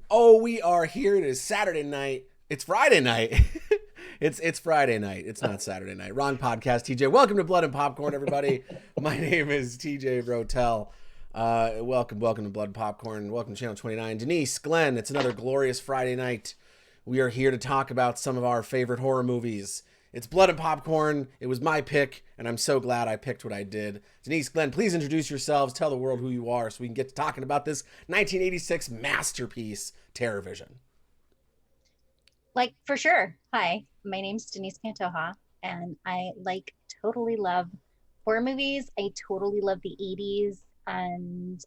Oh, we are here. It is Saturday night. It's Friday night. It's Friday night. It's not Saturday night. Wrong podcast, TJ. Welcome to Blood and Popcorn, everybody. My name is TJ Rotell. Welcome to Blood and Popcorn. Welcome to Channel 29. Denise, Glenn, it's another glorious Friday night. We are here to talk about some of our favorite horror movies. It's Blood and Popcorn. It was my pick, and I'm so glad I picked what I did. Denise, Glenn, please introduce yourselves. Tell the world who you are so we can get to talking about this 1986 masterpiece, TerrorVision. Like, for sure. Hi, my name's Denise Pantoja, and I totally love horror movies. I totally love the 80s. And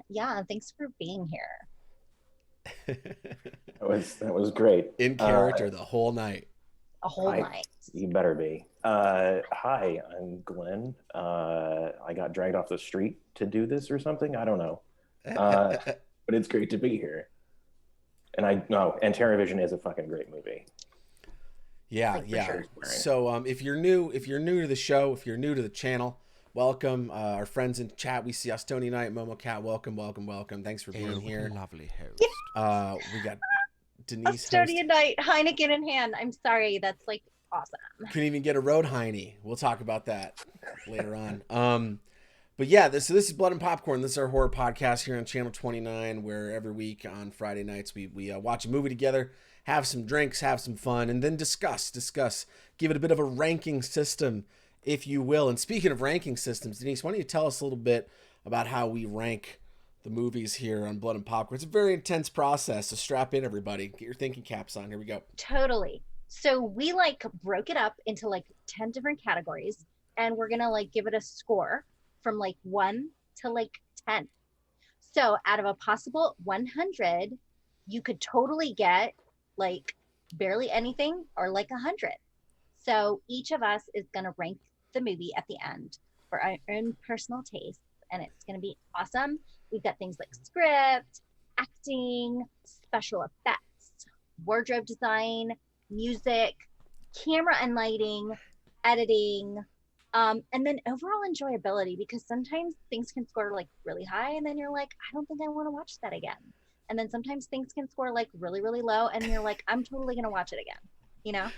yeah, thanks for being here. That was great. In character the whole night. A whole night. You better be. Hi, I'm Glenn. I got dragged off the street to do this or something. I don't know. But it's great to be here. And TerrorVision is a fucking great movie. Yeah. Sure. So if you're new to the show, if you're new to the channel, welcome. Our friends in chat, we see Stony Night, Momo Cat, welcome. Thanks for being here. Lovely host. We got Denise. Stony Night, Heineken in hand. I'm sorry, that's awesome. Couldn't even get a road Heine. We'll talk about that later on. But yeah, this is Blood and Popcorn. This is our horror podcast here on Channel 29, where every week on Friday nights we watch a movie together, have some drinks, have some fun, and then discuss, give it a bit of a ranking system, if you will. And speaking of ranking systems, Denise, why don't you tell us a little bit about how we rank the movies here on Blood and Popcorn? It's a very intense process, so strap in, everybody. Get your thinking caps on. Here we go. Totally. So we broke it up into 10 different categories, and we're gonna give it a score from 1 to 10. So out of a possible 100, you could totally get barely anything or 100. So each of us is gonna rank the movie at the end for our own personal taste, and it's gonna be awesome. We've got things like script, acting, special effects, wardrobe design, music, camera and lighting, editing, and then overall enjoyability, because sometimes things can score really high and then you're I don't think I want to watch that again. And then sometimes things can score really, really low and you're I'm totally going to watch it again,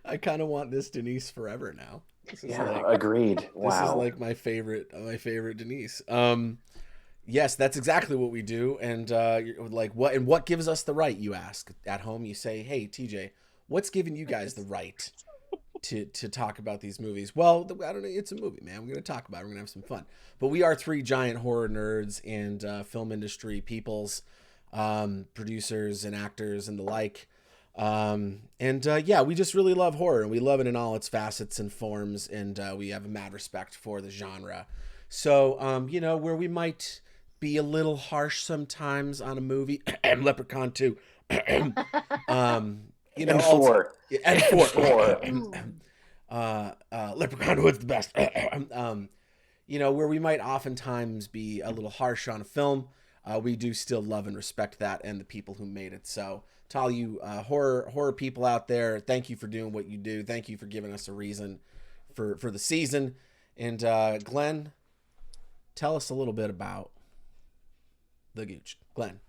I kind of want this Denise forever now. This is agreed. Wow. This is my favorite Denise. Yes, that's exactly what we do. And what gives us the right, you ask at home? You say, hey, TJ, what's giving you guys the right to talk about these movies? Well, I don't know. It's a movie, man. We're going to talk about it. We're going to have some fun. But we are three giant horror nerds and film industry peoples, producers and actors and the like. We just really love horror, and we love it in all its facets and forms. And we have a mad respect for the genre. So, where we might be a little harsh sometimes on a movie, Leprechaun 2, And four. Leprechaun Hood's the best. Where we might oftentimes be a little harsh on a film, we do still love and respect that and the people who made it. So to all you horror people out there, thank you for doing what you do. Thank you for giving us a reason for the season. And Glenn, tell us a little bit about the Gooch. Glenn.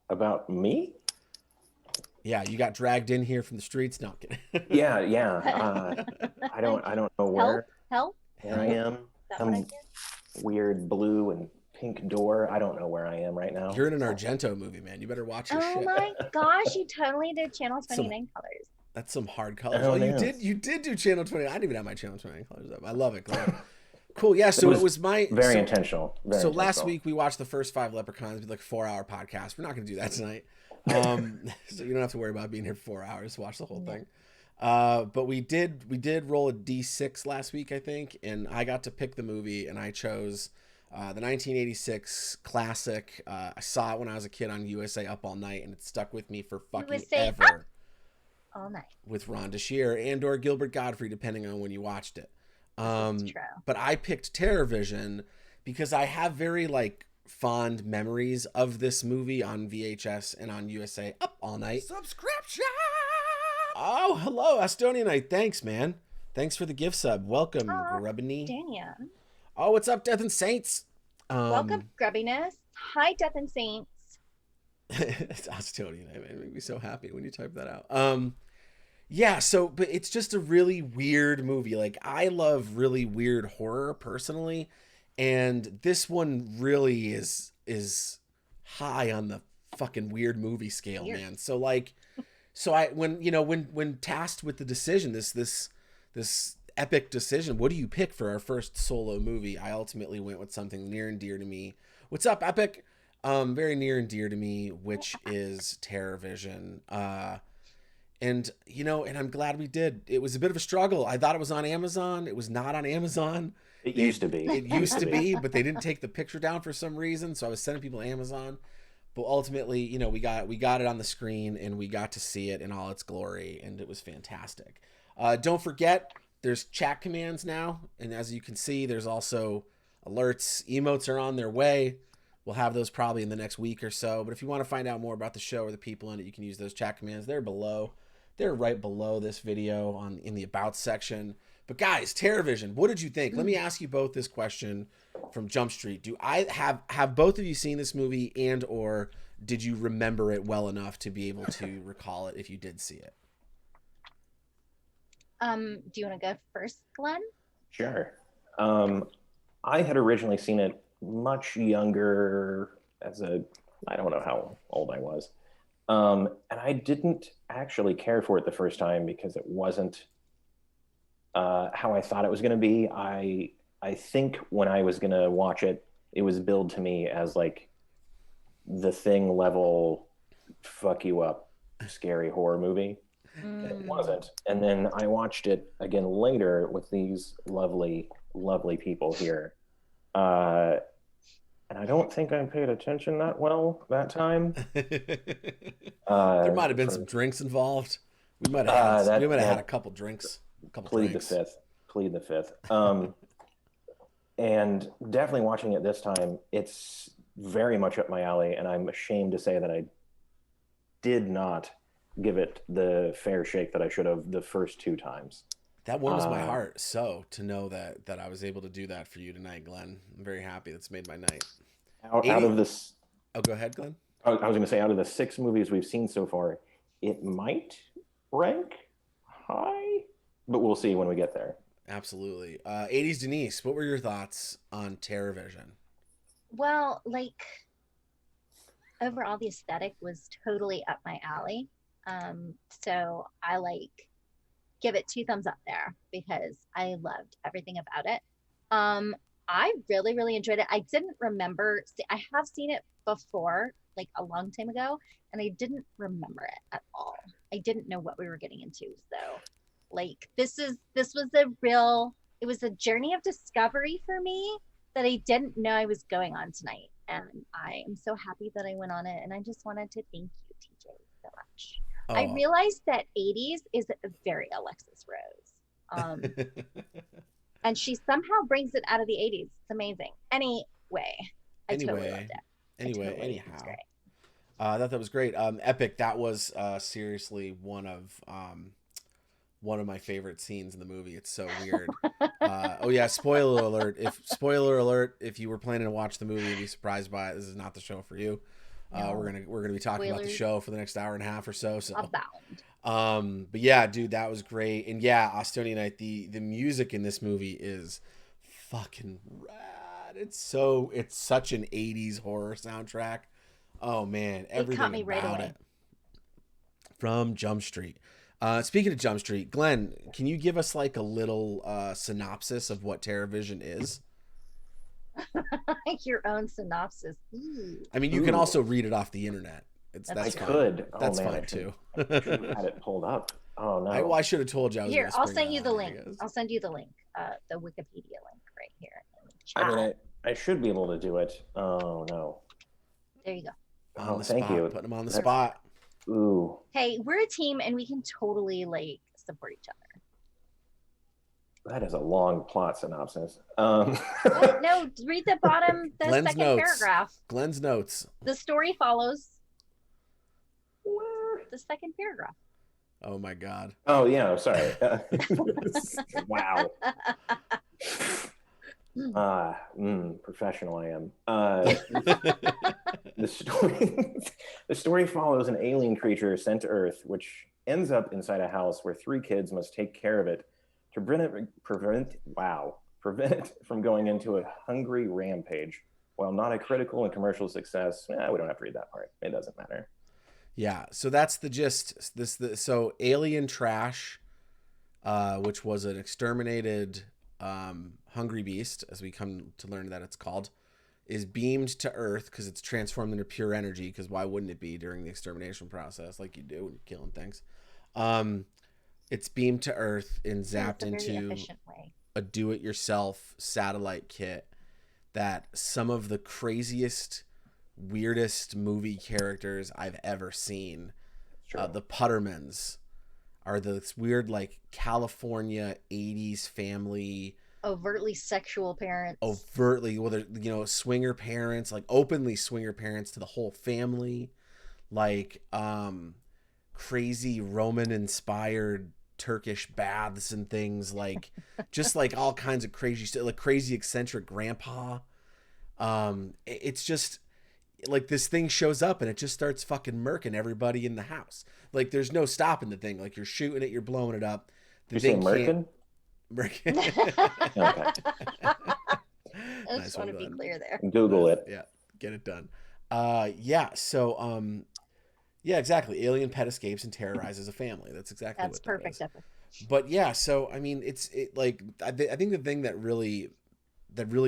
About me? Yeah, you got dragged in here from the streets. No, I'm kidding. Yeah. I don't know where. Help? Here I am. Some weird blue and pink door. I don't know where I am right now. You're in an Argento movie, man. You better watch your shit. Oh my gosh, you totally did Channel 29 colors. That's some hard colors. Oh, you did do Channel 29. I didn't even have my Channel 29 colors up. I love it, Glenn. Cool. Yeah, so it was my very intentional. Last week we watched the first 5 Leprechauns. We did a 4-hour podcast. We're not going to do that tonight. So you don't have to worry about being here for 4 hours to watch the whole thing. But we did roll a D6 last week, I think, and I got to pick the movie, and I chose the 1986 classic. I saw it when I was a kid on USA Up All Night, and it stuck with me for fucking ever. Up all night. With Rhonda Shear and or Gilbert Gottfried, depending on when you watched it. That's true. But I picked TerrorVision because I have very fond memories of this movie on VHS and on USA Up All Night. Subscription! Oh, hello, Estonian Night. Thanks, man. Thanks for the gift sub. Welcome, Grubbiny. Dania. Oh, what's up, Death and Saints? Welcome, Grubbiness. Hi, Death and Saints. It's Astonia. It made me so happy when you type that out. Yeah, so but it's just a really weird movie. Like I love really weird horror personally, and this one really is high on the fucking weird movie scale, Weird. man. So like so I when tasked with the decision, this epic decision, what do you pick for our first solo movie? I ultimately went with something near and dear to me. What's up, Epic? Very near and dear to me, which is TerrorVision. And I'm glad we did. It was a bit of a struggle. I thought it was on Amazon. It was not on Amazon. It used to be. It used to be, but they didn't take the picture down for some reason. So I was sending people Amazon. But ultimately, we got it on the screen and we got to see it in all its glory, and it was fantastic. Don't forget, there's chat commands now, and as you can see, there's also alerts. Emotes are on their way. We'll have those probably in the next week or so. But if you want to find out more about the show or the people in it, you can use those chat commands. They're below. They're right below this video in the About section. But guys, TerrorVision, what did you think? Let me ask you both this question from Jump Street. Do I have both of you seen this movie, and or did you remember it well enough to be able to recall it if you did see it? Do you want to go first, Glenn? Sure. I had originally seen it much younger I don't know how old I was. And I didn't actually care for it the first time because it wasn't how I thought it was going to be. I think when I was going to watch it, it was billed to me as like the Thing level fuck you up scary horror movie. It wasn't. And then I watched it again later with these lovely, lovely people here. And I don't think I paid attention that well that time. There might have been some drinks involved. We might have had a couple drinks. Plead the fifth. And definitely watching it this time, it's very much up my alley, and I'm ashamed to say that I did not give it the fair shake that I should have the first two times. That warms my heart so to know that I was able to do that for you tonight, Glenn. I'm very happy. That's made my night. Out of this, oh, go ahead, Glenn. I was going to say, out of the 6 movies we've seen so far, it might rank high, but we'll see when we get there. Absolutely. 80s Denise, what were your thoughts on TerrorVision? Well, like overall, the aesthetic was totally up my alley. So I give it 2 thumbs up there because I loved everything about it. I really, really enjoyed it. I didn't remember. I have seen it before, like a long time ago, and I didn't remember it at all. I didn't know what we were getting into. So, like, this was it was a journey of discovery for me that I didn't know I was going on tonight, and I am so happy that I went on it. And I just wanted to thank you, TJ, so much. Oh. I realized that 80s is very Alexis Rose. And she somehow brings it out of the 80s. It's amazing. Anyway, I totally loved it. Anyhow. I thought that was great. Epic, that was seriously one of my favorite scenes in the movie. It's so weird. Oh yeah, spoiler alert. If you were planning to watch the movie and be surprised by it, this is not the show for you. No. We're gonna be talking about the show for the next hour and a half or so. Abound. But yeah, dude, that was great. And yeah, Astonia Night, the music in this movie is fucking rad. It's such an 80s horror soundtrack. Oh man, everything caught me right about away. it. From Jump Street. Speaking of Jump Street, Glenn, can you give us like a little synopsis of what TerrorVision is? Your own synopsis. Ooh. I mean, you can also read it off the internet. That's fine. Could. That's fine too. I should have had it pulled up. Oh no. I should have told you. I was Here, I'll whispering send you that, the I link. guess. I'll send you the link. The Wikipedia link right here. I mean, I should be able to do it. Oh no. There you go. On the thank spot. you. Putting them on the spot. Ooh. Hey, we're a team and we can totally support each other. That is a long plot synopsis. No, read the bottom, the Glenn's second notes. paragraph. Glenn's notes. The story follows the second paragraph. Oh my God. Oh yeah, sorry. Wow. Professional I am. The story the story follows an alien creature sent to Earth, which ends up inside a house where three kids must take care of it to prevent it from going into a hungry rampage. While not a critical and commercial success, we don't have to read that part. It doesn't matter. Yeah, so that's the gist. So Alien Trash, which was an exterminated hungry beast, as we come to learn that it's called, is beamed to Earth because it's transformed into pure energy. Because why wouldn't it be during the extermination process, like you do when you're killing things? It's beamed to Earth and zapped into a do-it-yourself satellite kit that some of the craziest, weirdest movie characters I've ever seen. The Puttermans are this weird, like, California 80s family. Overtly sexual parents. Overtly, well, they're, swinger parents, like openly swinger parents to the whole family. Like, crazy Roman-inspired Turkish baths and things, like just like all kinds of crazy stuff, like crazy eccentric grandpa. It's just like this thing shows up and it just starts fucking murking everybody in the house. Like there's no stopping the thing. Like you're shooting it, you're blowing it up. The thing can't... Murking. Okay. I just want to be clear there. Google it. Yeah, get it done. Yeah, exactly. Alien pet escapes and terrorizes a family. That's exactly that's what perfect. That is. But yeah, so I mean, I think the thing that really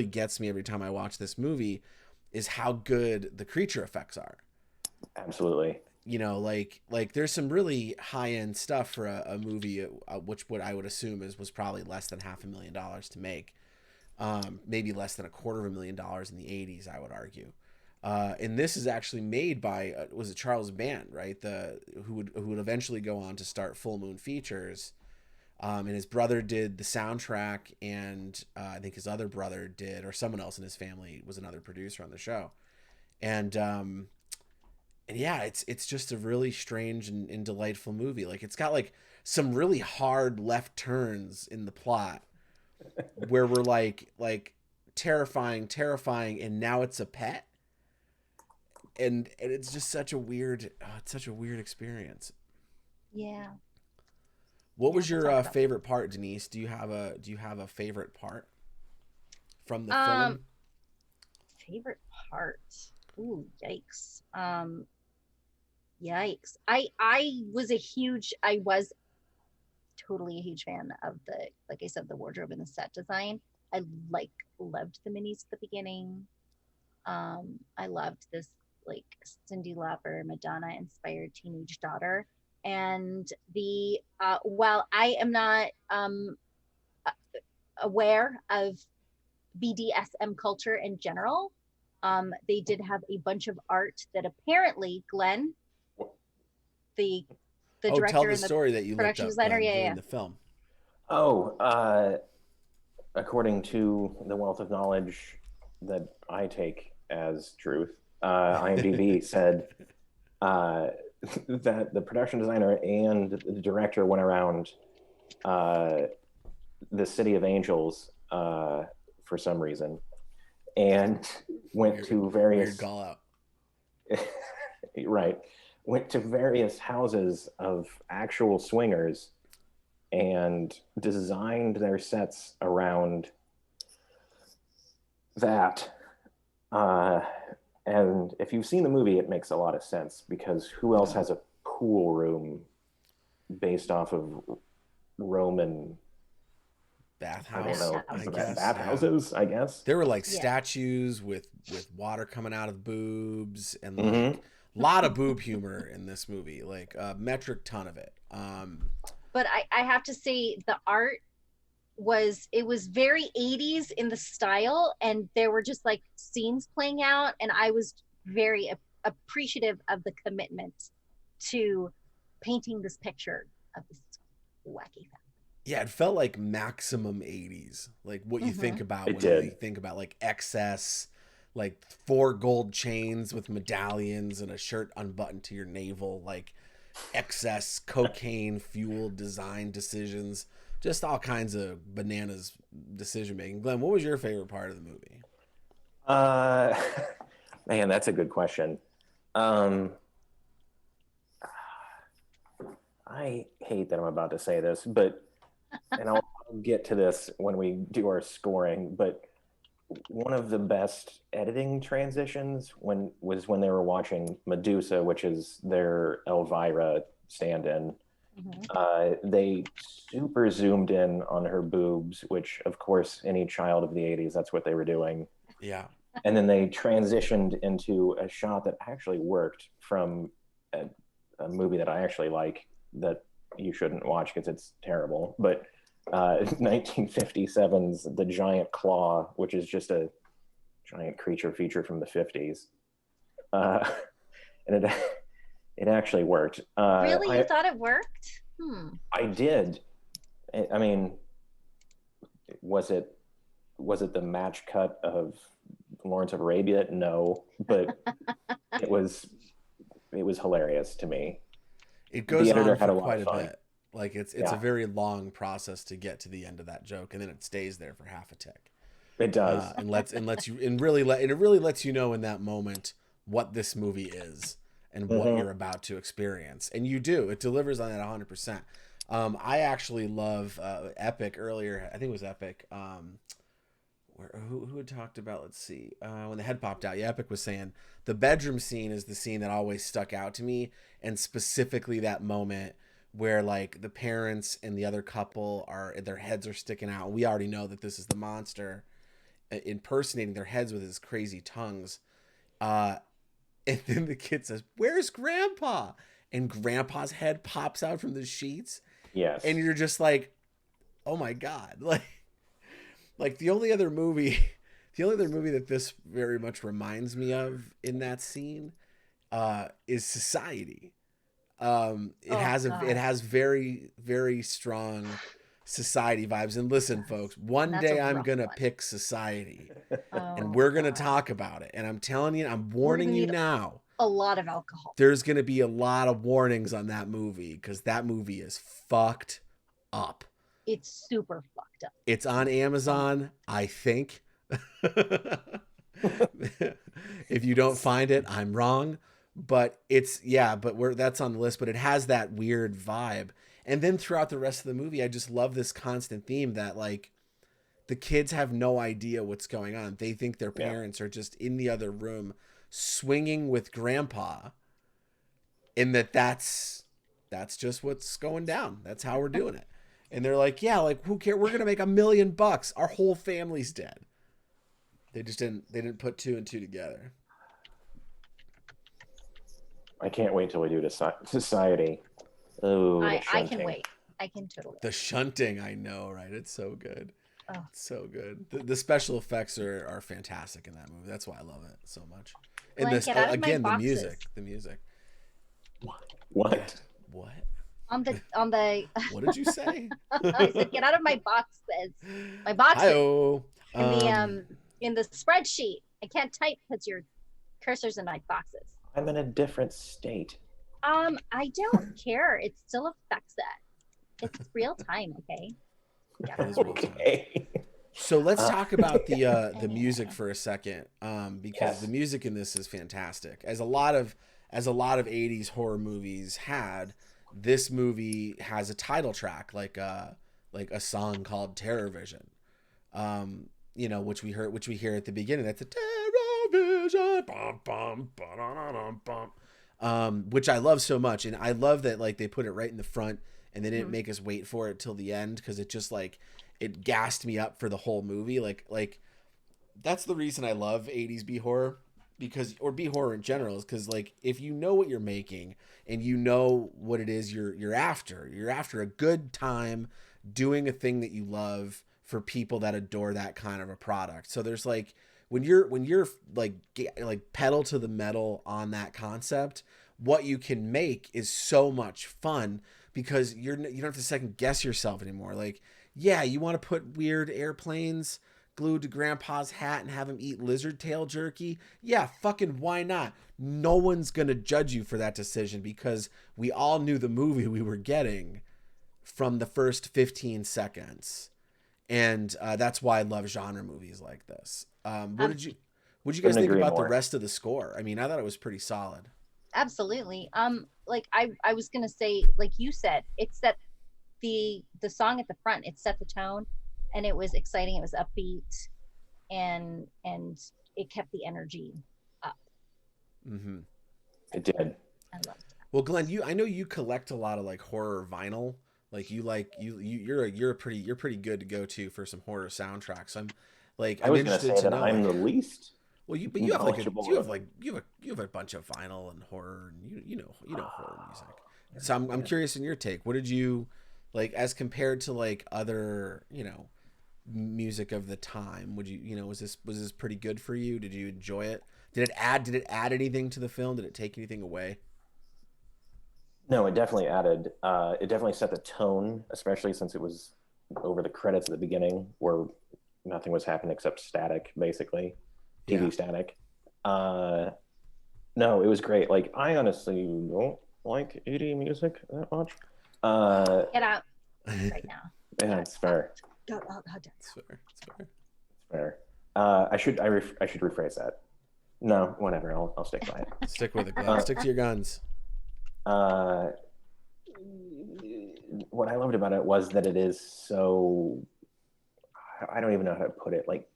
gets me every time I watch this movie is how good the creature effects are. Absolutely. Like there's some really high end stuff for a movie, which what I would assume was probably less than $500,000 to make, maybe less than $250,000 in the 80s, I would argue. And this is actually made by was it Charles Band, right? Who would eventually go on to start Full Moon Features, and his brother did the soundtrack, and I think his other brother did, or someone else in his family was another producer on the show, and yeah, it's just a really strange and delightful movie. Like it's got like some really hard left turns in the plot, where we're like terrifying, and now it's a pet. And it's just such a weird experience. Yeah. What was your favorite part, Denise? Do you have a favorite part from the film? Favorite part? Ooh, yikes. Yikes. I was totally a huge fan of like I said, the wardrobe and the set design. I loved the minis at the beginning. I loved this like Cyndi Lauper, Madonna inspired teenage daughter. And while I am not aware of BDSM culture in general, they did have a bunch of art that apparently Glenn, the director, tell the story that you production looked up designer, during the film. According to the wealth of knowledge that I take as truth, IMDb said that the production designer and the director went around the City of Angels for some reason and went to various call out. Right, went to various houses of actual swingers and designed their sets around that. And if you've seen the movie, it makes a lot of sense because who else has a pool room based off of Roman bathhouse? Bathhouses, I guess. There were like statues with water coming out of boobs and like a lot of boob humor in this movie, like a metric ton of it. But I have to say the art was very 80s in the style, and there were just like scenes playing out, and I was very appreciative of the commitment to painting this picture of this wacky family. Yeah, it felt like maximum 80s, like what you think about when you think about like excess, like 4 gold chains with medallions and a shirt unbuttoned to your navel. Like excess cocaine fuel design decisions, just all kinds of bananas decision making. Glenn, what was your favorite part of the movie? Uh, Man, that's a good question. Um, I hate that I'm about to say this, but and I'll get to this when we do our scoring, but one of the best editing transitions was when they were watching Medusa, which is their Elvira stand-in. They super zoomed in on her boobs, which of course any child of the 80s, that's what they were doing. Yeah. And then they transitioned into a shot that actually worked from a movie that I actually like that you shouldn't watch because it's terrible. But 1957's The Giant Claw, which is just a giant creature feature from the 50s. And it actually worked. Really? You thought it worked? I did. I mean, was it the match cut of Lawrence of Arabia? No, but it was hilarious to me. It goes on had for a lot quite of a fun. bit. Like it's a very long process to get to the end of that joke, and then it stays there for half a tick. It does, and it really lets you know in that moment what this movie is and what you're about to experience, and you do. It delivers on that 100%. I actually love Epic earlier. I think it was Epic. Who had talked about? Let's see. When the head popped out, yeah, Epic was saying the bedroom scene is the scene that always stuck out to me, and specifically that moment where like the parents and the other couple their heads are sticking out. We already know that this is the monster impersonating their heads with his crazy tongues. And then the kid says, "Where's Grandpa?" And Grandpa's head pops out from the sheets. Yes. And you're just like, oh my God. Like the only other movie that this very much reminds me of in that scene is Society. It has very, very strong Society vibes. And listen, folks, one day I'm going to pick Society and we're going to talk about it. And I'm telling you, I'm warning you now. A lot of alcohol. There's going to be a lot of warnings on that movie because that movie is fucked up. It's super fucked up. It's on Amazon, I think. If you don't find it, I'm wrong. But that's on the list. But it has that weird vibe. And then throughout the rest of the movie, I just love this constant theme that like the kids have no idea what's going on. They think their parents are just in the other room swinging with Grandpa, and that's just what's going down. That's how we're doing it. And they're like, yeah, like who cares? We're gonna make $1 million. Our whole family's dead. They didn't put two and two together. I can't wait till we do Society. Oh, I can wait. I can totally. The shunting, I know, right? It's so good. Oh. It's so good. The special effects are fantastic in that movie. That's why I love it so much. And this again, the music. What? On the What did you say? I said, get out of my boxes. My boxes. Hi-oh. In the spreadsheet. I can't type because your cursor's in my boxes. I'm in a different state. I don't care. It still affects that. It's real time, okay? Yeah, it is real time. So let's talk about the music for a second, because the music in this is fantastic. As a lot of 80s horror movies had, this movie has a title track like a song called TerrorVision, which we hear at the beginning. That's a TerrorVision, bum, bum, ba-da-da-dum, bum, which I love so much, and I love that like they put it right in the front, and they didn't make us wait for it till the end because it just like it gassed me up for the whole movie. Like that's the reason I love 80s B horror, or B horror in general, is because like if you know what you're making and you know what it is you're after a good time doing a thing that you love for people that adore that kind of a product. So there's like when you're like pedal to the metal on that concept, what you can make is so much fun because you don't have to second guess yourself anymore. Like, yeah, you want to put weird airplanes glued to Grandpa's hat and have him eat lizard tail jerky? Yeah, fucking why not? No one's gonna judge you for that decision because we all knew the movie we were getting from the first 15 seconds. And that's why I love genre movies like this. What did you guys think about the rest of the score? I mean, I thought it was pretty solid. Absolutely. Like I was gonna say, like you said, it set the song at the front. It set the tone, and it was exciting. It was upbeat, and it kept the energy up. Mm-hmm. It did. I loved it. Well, Glenn, I know you collect a lot of like horror vinyl. Like you're pretty good to go to for some horror soundtracks. I was gonna say that I'm the least. Well, you have like you have a bunch of vinyl and horror, and you know horror music. So I'm curious in your take. What did you like as compared to like other music of the time? Would was this pretty good for you? Did you enjoy it? Did it add anything to the film? Did it take anything away? No, it definitely added. It definitely set the tone, especially since it was over the credits at the beginning, where nothing was happening except static, basically. TV static. No, it was great. Like, I honestly don't like 80 music that much. Get out right now. Yeah, it's fair. Go. It's fair. It's fair. I should rephrase that. No, whatever. I'll stick by it. Stick with it, Glenn. Stick to your guns. What I loved about it was that it is so, I don't even know how to put it, like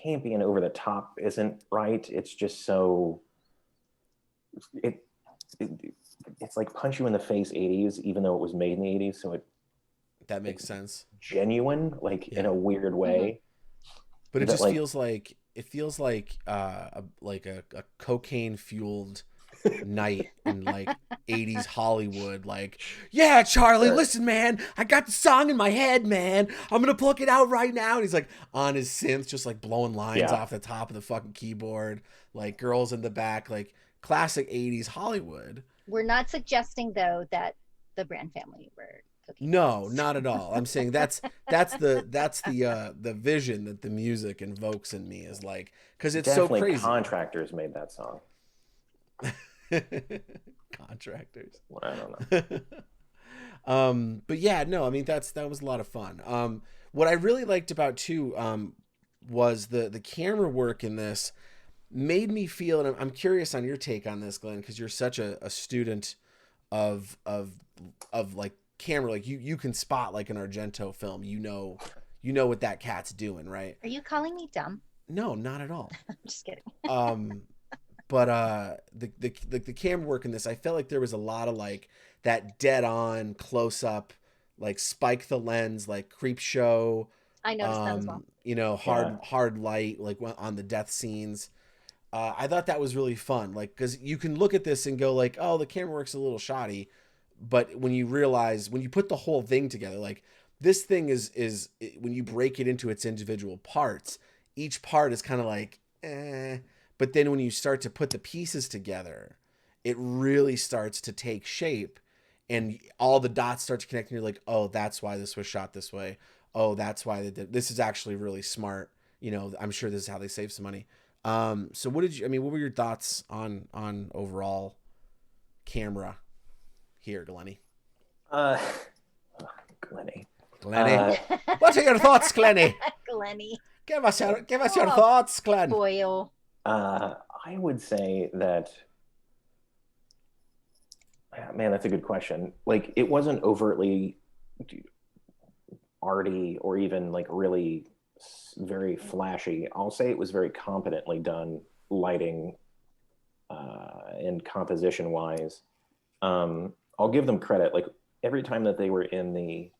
campy and over the top isn't right. It's just so, it's like punch you in the face 80s, even though it was made in the 80s. So that makes sense. Genuine, like in a weird way. But it just feels like a cocaine fueled night in like 80s Hollywood. Like, yeah, Charlie, listen, man, I got the song in my head, man. I'm gonna pluck it out right now. And he's like on his synth, just like blowing lines off the top of the fucking keyboard. Like girls in the back, like classic 80s Hollywood. We're not suggesting though that the Brand family were cooking. No, not at all. I'm saying that's the vision that the music invokes in me is like, because it's definitely so crazy. Contractors made that song. Contractors. Well, I don't know. But yeah, no, I mean that was a lot of fun. What I really liked about too was the camera work in this made me feel, and I'm curious on your take on this, Glenn, because you're such a student of like camera, like you can spot like an Argento film, you know what that cat's doing, right? Are you calling me dumb? No, not at all. I'm just kidding. But the camera work in this, I felt like there was a lot of like that dead on close up, like spike the lens, like creep show. I noticed that as well. Hard light, like on the death scenes. I thought that was really fun, like because you can look at this and go like, oh, the camera work's a little shoddy, but when you put the whole thing together, like this thing is when you break it into its individual parts, each part is kind of like, eh. But then when you start to put the pieces together, it really starts to take shape and all the dots start to connect and you're like, oh, that's why this was shot this way. Oh, that's why they did. This is actually really smart. I'm sure this is how they save some money. So what were your thoughts on overall camera here, Glenny? Glenny. What are your thoughts, Glenny? Glenny. Give us your thoughts, Glenn. Boyle. I would say that, man, that's a good question. Like, it wasn't overtly arty or even like really very flashy. I'll say it was very competently done, lighting and composition wise. I'll give them credit. Like every time that they were in the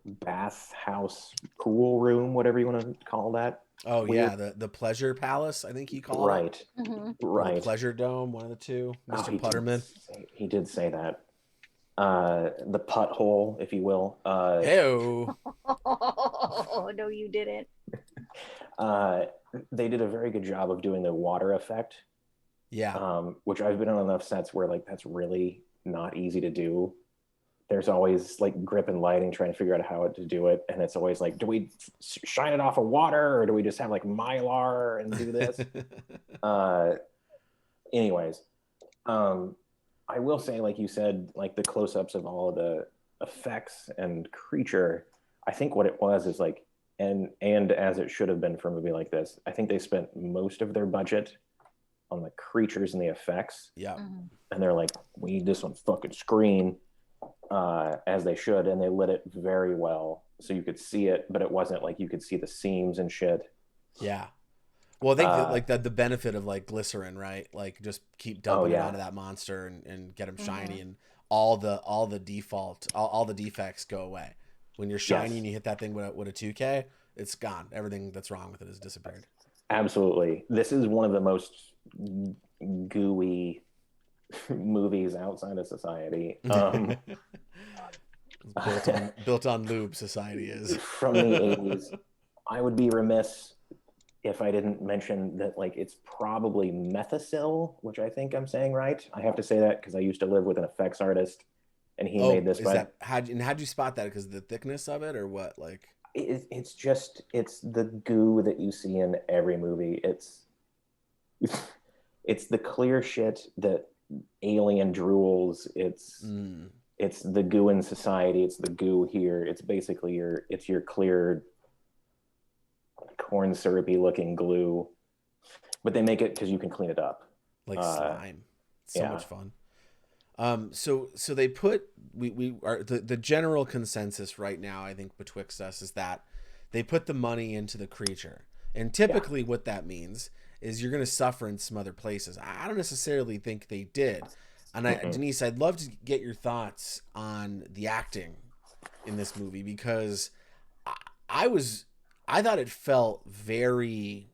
bath house pool room, whatever you want to call that. Oh yeah, the pleasure palace, I think he called it. Right. The pleasure dome, one of the two. Mr. Putterman. He did say that. The putt hole, if you will. Hey-o. Oh, no, you didn't. They did a very good job of doing the water effect. Yeah. Which I've been on enough sets where like that's really not easy to do. there's always like grip and lighting trying to figure out how to do it, and it's always like, do we shine it off of water, or do we just have like Mylar and do this? Anyways, I will say, like you said, like the close-ups of all of the effects and creature, I think what it was is like, and as it should have been for a movie like this, I think they spent most of their budget on the creatures and the effects. Yeah. And they're like, we need this on fucking screen, as they should, and they lit it very well so you could see it, but it wasn't like you could see the seams and shit. Yeah. Well, I think that, like the benefit of like glycerin, right? Like just keep dumping it onto that monster and get them shiny, and all the defects go away. When you're shiny and you hit that thing with a 2K, it's gone. Everything that's wrong with it has disappeared. Absolutely. This is one of the most gooey movies outside of society. Built on lube, society is. From the 80s. I would be remiss if I didn't mention that, like, it's probably Methicil, which I think I'm saying right. I have to say that because I used to live with an effects artist, and he made this. How'd you spot that? Because of the thickness of it, or what? Like, it's the goo that you see in every movie. It's the clear shit that Alien drools. It's the goo in society. It's the goo here. It's basically your clear, corn syrupy looking glue, but they make it because you can clean it up like slime. So much fun. So they put we are the general consensus right now, I think, betwixt us is that they put the money into the creature, and typically what that means is you're going to suffer in some other places. I don't necessarily think they did. And Denise, I'd love to get your thoughts on the acting in this movie, because I thought it felt very,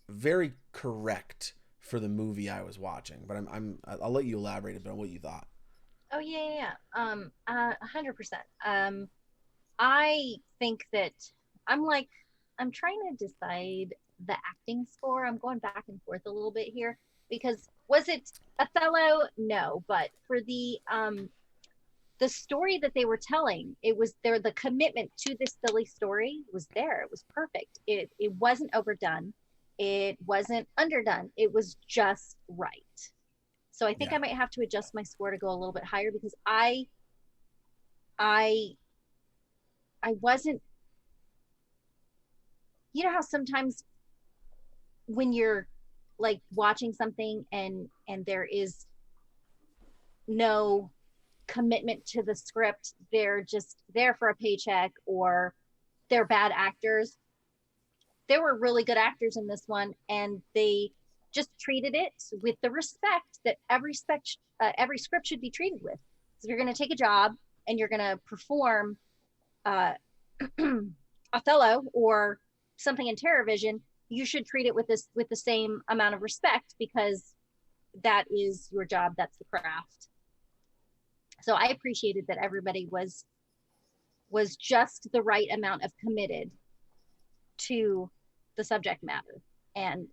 very correct for the movie I was watching. But I'll let you elaborate a bit on what you thought. Oh yeah. 100%. I think that I'm trying to decide the acting score. I'm going back and forth a little bit here, because was it Othello? No, but for the story that they were telling, it was there. The commitment to this silly story was there. It was perfect. It wasn't overdone. It wasn't underdone. It was just right. So I think I might have to adjust my score to go a little bit higher, because I wasn't, you know how sometimes when you're like watching something and there is no commitment to the script, they're just there for a paycheck, or they're bad actors. There were really good actors in this one, and they just treated it with the respect that every script should be treated with. So if you're going to take a job and you're going to perform Othello or something in TerrorVision, you should treat it with the same amount of respect, because that is your job. That's the craft. So I appreciated that everybody was just the right amount of committed to the subject matter, and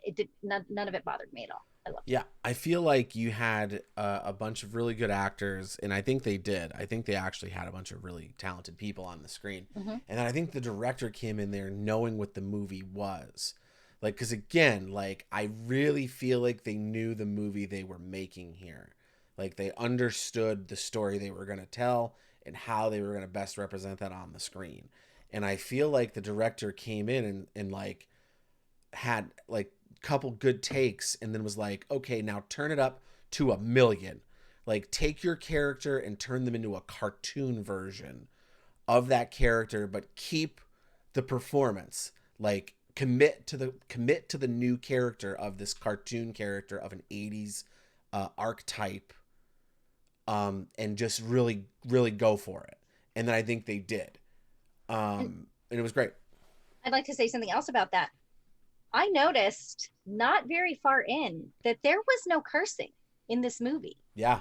it did none of it bothered me at all. I loved it. Yeah, I feel like you had a bunch of really good actors, and I think they did. I think they actually had a bunch of really talented people on the screen. And then I think the director came in there knowing what the movie was. Like, because again, like, I really feel like they knew the movie they were making here. Like, they understood the story they were going to tell and how they were going to best represent that on the screen. And I feel like the director came in and like had like couple good takes, and then was like, okay, now turn it up to 1,000,000. Like, take your character and turn them into a cartoon version of that character, but keep the performance. Like, commit to the new character of this cartoon character of an 80s archetype, and just really, really go for it. And then I think they did. And it was great. I'd like to say something else about that. I noticed not very far in that there was no cursing in this movie. Yeah.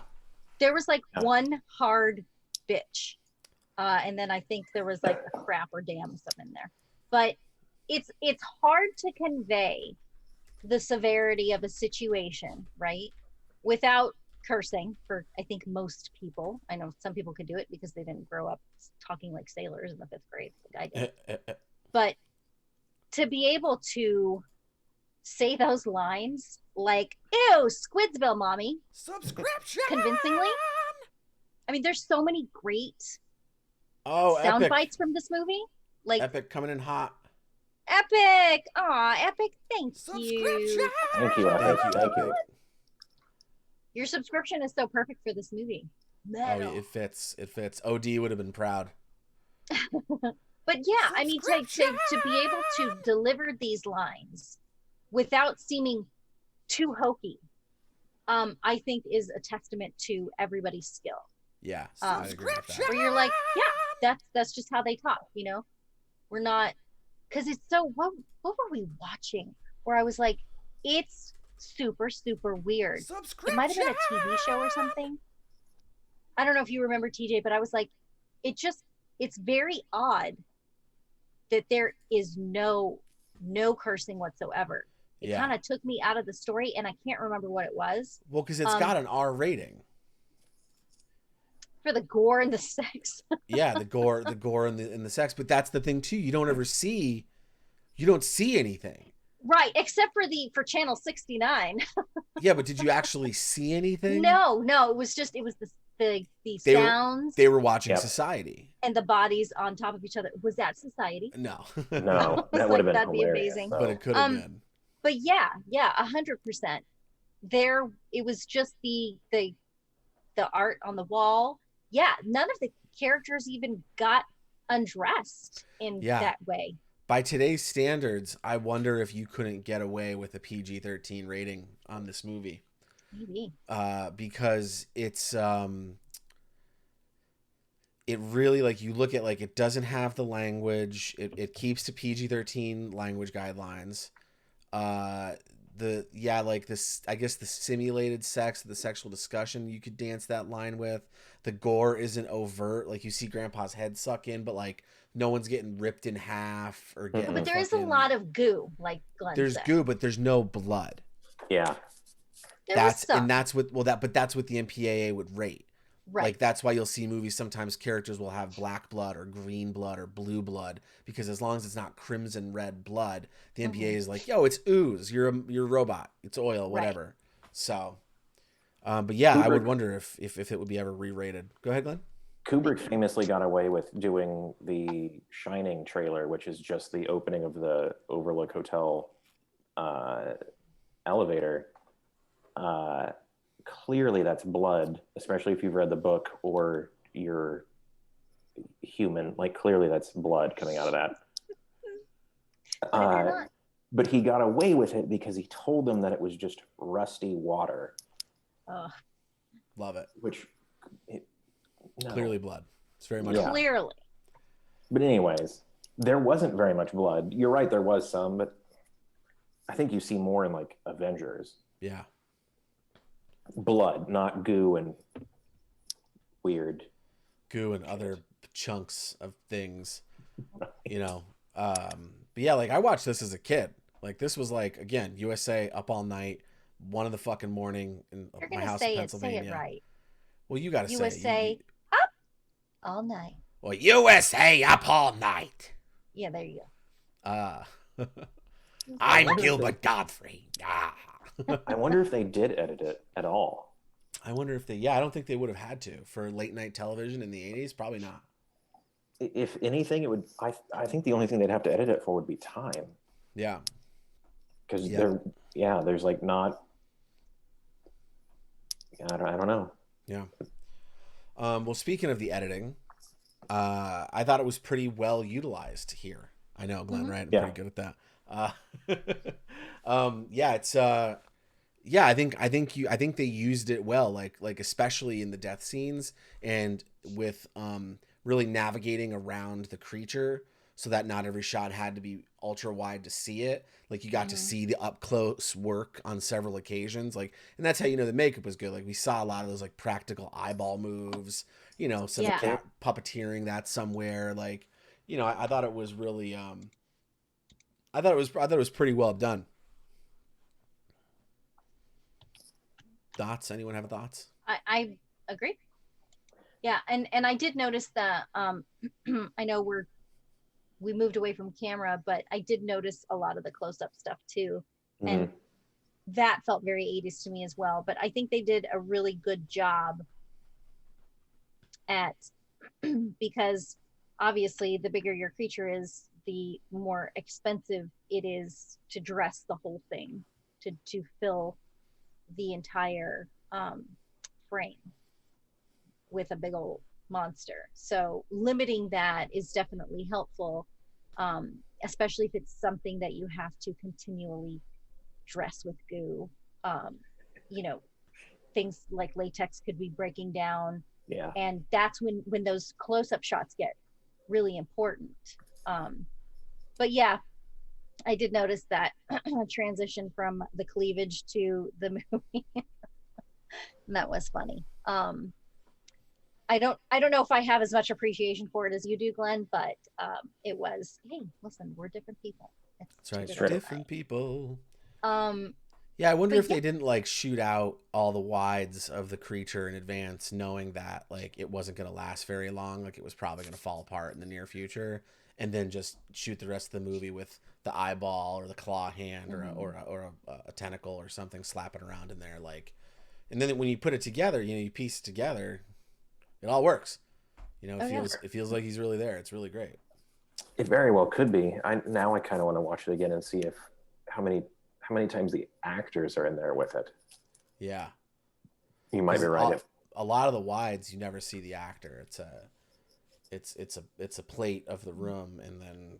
There was like one hard bitch. And then I think there was like a crap or damn something in there. But it's hard to convey the severity of a situation, right? Without cursing for, I think, most people. I know some people could do it because they didn't grow up talking like sailors in the 5th grade like I did. But to be able to say those lines like, ew, Squidsville, mommy, Subscription. convincingly. I mean, there's so many great sound Epic. bites from this movie. Like, Epic coming in hot. Epic. Aw, Epic, thank Subscription. you. Thank you, Epic. Thank you. Your subscription is so perfect for this movie. Metal. Oh, it fits. It fits. OD would have been proud. But yeah, I mean, to be able to deliver these lines without seeming too hokey, I think is a testament to everybody's skill. Yeah, I agree with that. Where you're like, yeah, that's just how they talk, you know? We're not, because it's so, what were we watching? Where I was like, it's super, super weird. It might have been a TV show or something. I don't know if you remember, TJ, but I was like, it's very odd that there is no cursing whatsoever. It kind of took me out of the story, and I can't remember what it was. Well, because it's got an R rating. For the gore and the sex. Yeah, the gore and the sex. But that's the thing too. You don't see anything. Right, except for channel 69. Yeah, but did you actually see anything? No, it was the sounds. They were watching Society. And the bodies on top of each other. Was that Society? No. No, that would have been that'd be hilarious, amazing. though. But it could have been. But yeah, 100%. There, it was just the art on the wall. Yeah, none of the characters even got undressed in that way. By today's standards, I wonder if you couldn't get away with a PG-13 rating on this movie. Maybe. Because it's it really, like, you look at, like, it doesn't have the language. It keeps to PG-13 language guidelines. I guess the simulated sex, the sexual discussion, you could dance that line with. The gore isn't overt. Like, you see Grandpa's head suck in, but, like, no one's getting ripped in half or getting. But there is a lot of goo, like Glenn There's said. goo, but there's no blood. Yeah. That's what the MPAA would rate. Right. Like, that's why you'll see movies sometimes characters will have black blood or green blood or blue blood, because as long as it's not crimson red blood, the MPAA is like, yo, it's ooze. You're a robot. It's oil, whatever. Right. So, but yeah, I would wonder if it would be ever re-rated. Go ahead, Glenn. Kubrick famously got away with doing the Shining trailer, which is just the opening of the Overlook Hotel elevator. Clearly that's blood, especially if you've read the book or you're human. Like, clearly that's blood coming out of that. But he got away with it because he told them that it was just rusty water. Love it. No. Clearly blood. It's very much clearly. But anyways, there wasn't very much blood. You're right, there was some, but I think you see more in, like, Avengers. Yeah. Blood, not goo and weird. Goo and other chunks of things, you know. But yeah, like, I watched this as a kid. Like, this was, like, again, USA, Up All Night, 1 in the fucking morning in my house in Pennsylvania. Say it right. Well, you got to say it. USA Up All Night. Well, USA Up All Night. Yeah, there you go. I'm Gilbert Godfrey. I wonder if they did edit it at all. I wonder if I don't think they would have had to for late night television in the 80s. Probably not. If anything, it would. I think the only thing they'd have to edit it for would be time. Yeah. Because there's like not. I don't know. Yeah. Well, speaking of the editing, I thought it was pretty well utilized here. I know, Glenn, right? I'm pretty good at that. I think they used it well, like especially in the death scenes and with really navigating around the creature so that not every shot had to be ultra wide to see it. Like, you got to see the up close work on several occasions. Like, and that's how you know the makeup was good. Like, we saw a lot of those, like, practical eyeball moves, you know, some puppeteering that somewhere. Like, you know, I thought it was really I thought it was pretty well done. Thoughts? Anyone have thoughts? I agree. Yeah, and I did notice that I know we moved away from camera, but I did notice a lot of the close-up stuff too. And that felt very 80s to me as well. But I think they did a really good job at because obviously the bigger your creature is, the more expensive it is to dress the whole thing, to fill the entire frame with a big old monster. So limiting that is definitely helpful, especially if it's something that you have to continually dress with goo. You know, things like latex could be breaking down. Yeah. And that's when those close-up shots get really important. But yeah, I did notice that transition from the cleavage to the movie. And that was funny. I don't know if I have as much appreciation for it as you do, Glenn, but it was, hey, listen, we're different people. That's right. Sure. Different people. Um, Yeah, I wonder but if they didn't like shoot out all the wides of the creature in advance, knowing that like it wasn't going to last very long, like it was probably going to fall apart in the near future, and then just shoot the rest of the movie with the eyeball or the claw hand or a tentacle or something slapping around in there, like. And then when you put it together, you know, you piece it together, it all works. You know, it feels like he's really there. It's really great. It very well could be. I kind of want to watch it again and see if how many times the actors are in there with it. Yeah, you might be right. A lot of the wides you never see the actor. It's a plate of the room, and then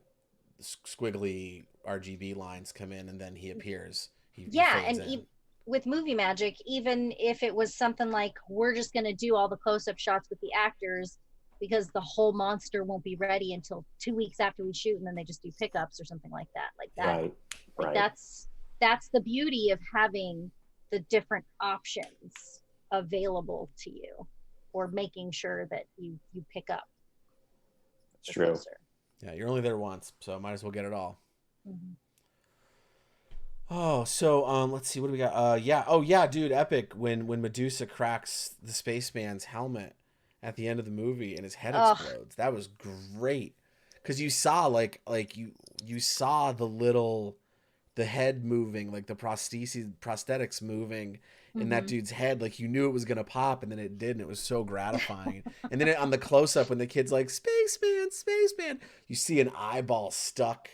squiggly RGB lines come in, and then he appears. He and with movie magic, even if it was something like we're just going to do all the close-up shots with the actors because the whole monster won't be ready until 2 weeks after we shoot, and then they just do pickups or something like that. Like that. Right. That's the beauty of having the different options available to you, or making sure that you pick up. It's true. Closer. Yeah, you're only there once, so might as well get it all. Mm-hmm. Oh, so let's see, what do we got? Yeah, dude, epic when Medusa cracks the spaceman's helmet at the end of the movie and his head explodes. That was great, because you saw like you saw the head moving, like the prosthetics moving in that dude's head, like you knew it was gonna pop, and then it did, and it was so gratifying. And then on the close-up, when the kid's like spaceman, you see an eyeball stuck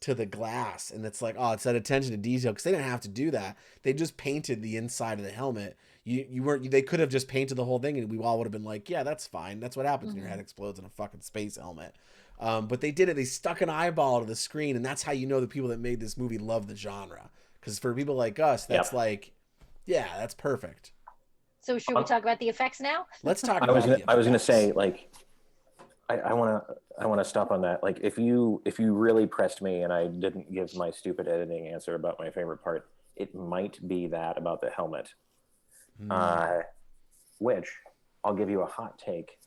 to the glass, and it's like, oh, it's that attention to detail, because they didn't have to do that. They just painted the inside of the helmet. They could have just painted the whole thing, and we all would have been like, yeah, that's fine. That's what happens when your head explodes in a fucking space helmet. But they did it. They stuck an eyeball to the screen, and that's how you know the people that made this movie love the genre. Because for people like us, that's like, yeah, that's perfect. So should we talk about the effects now? Let's talk I was gonna say, like, I want to stop on that. Like, if you really pressed me and I didn't give my stupid editing answer about my favorite part, it might be that about the helmet. Which I'll give you a hot take.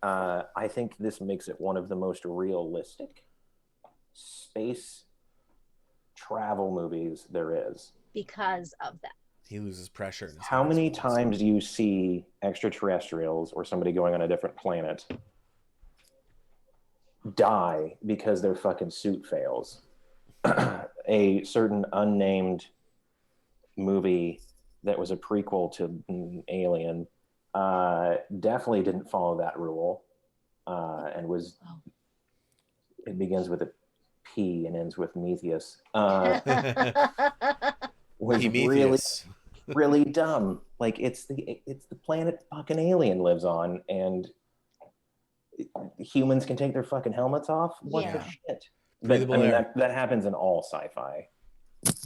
I think this makes it one of the most realistic space travel movies there is. Because of that. He loses pressure. How many times do you see extraterrestrials or somebody going on a different planet die because their fucking suit fails? A certain unnamed movie that was a prequel to Alien definitely didn't follow that rule, and was it begins with a P and ends with Prometheus. Was really dumb. Like, it's the planet fucking Alien lives on, and humans can take their fucking helmets off. What the shit? But I mean, that happens in all sci-fi.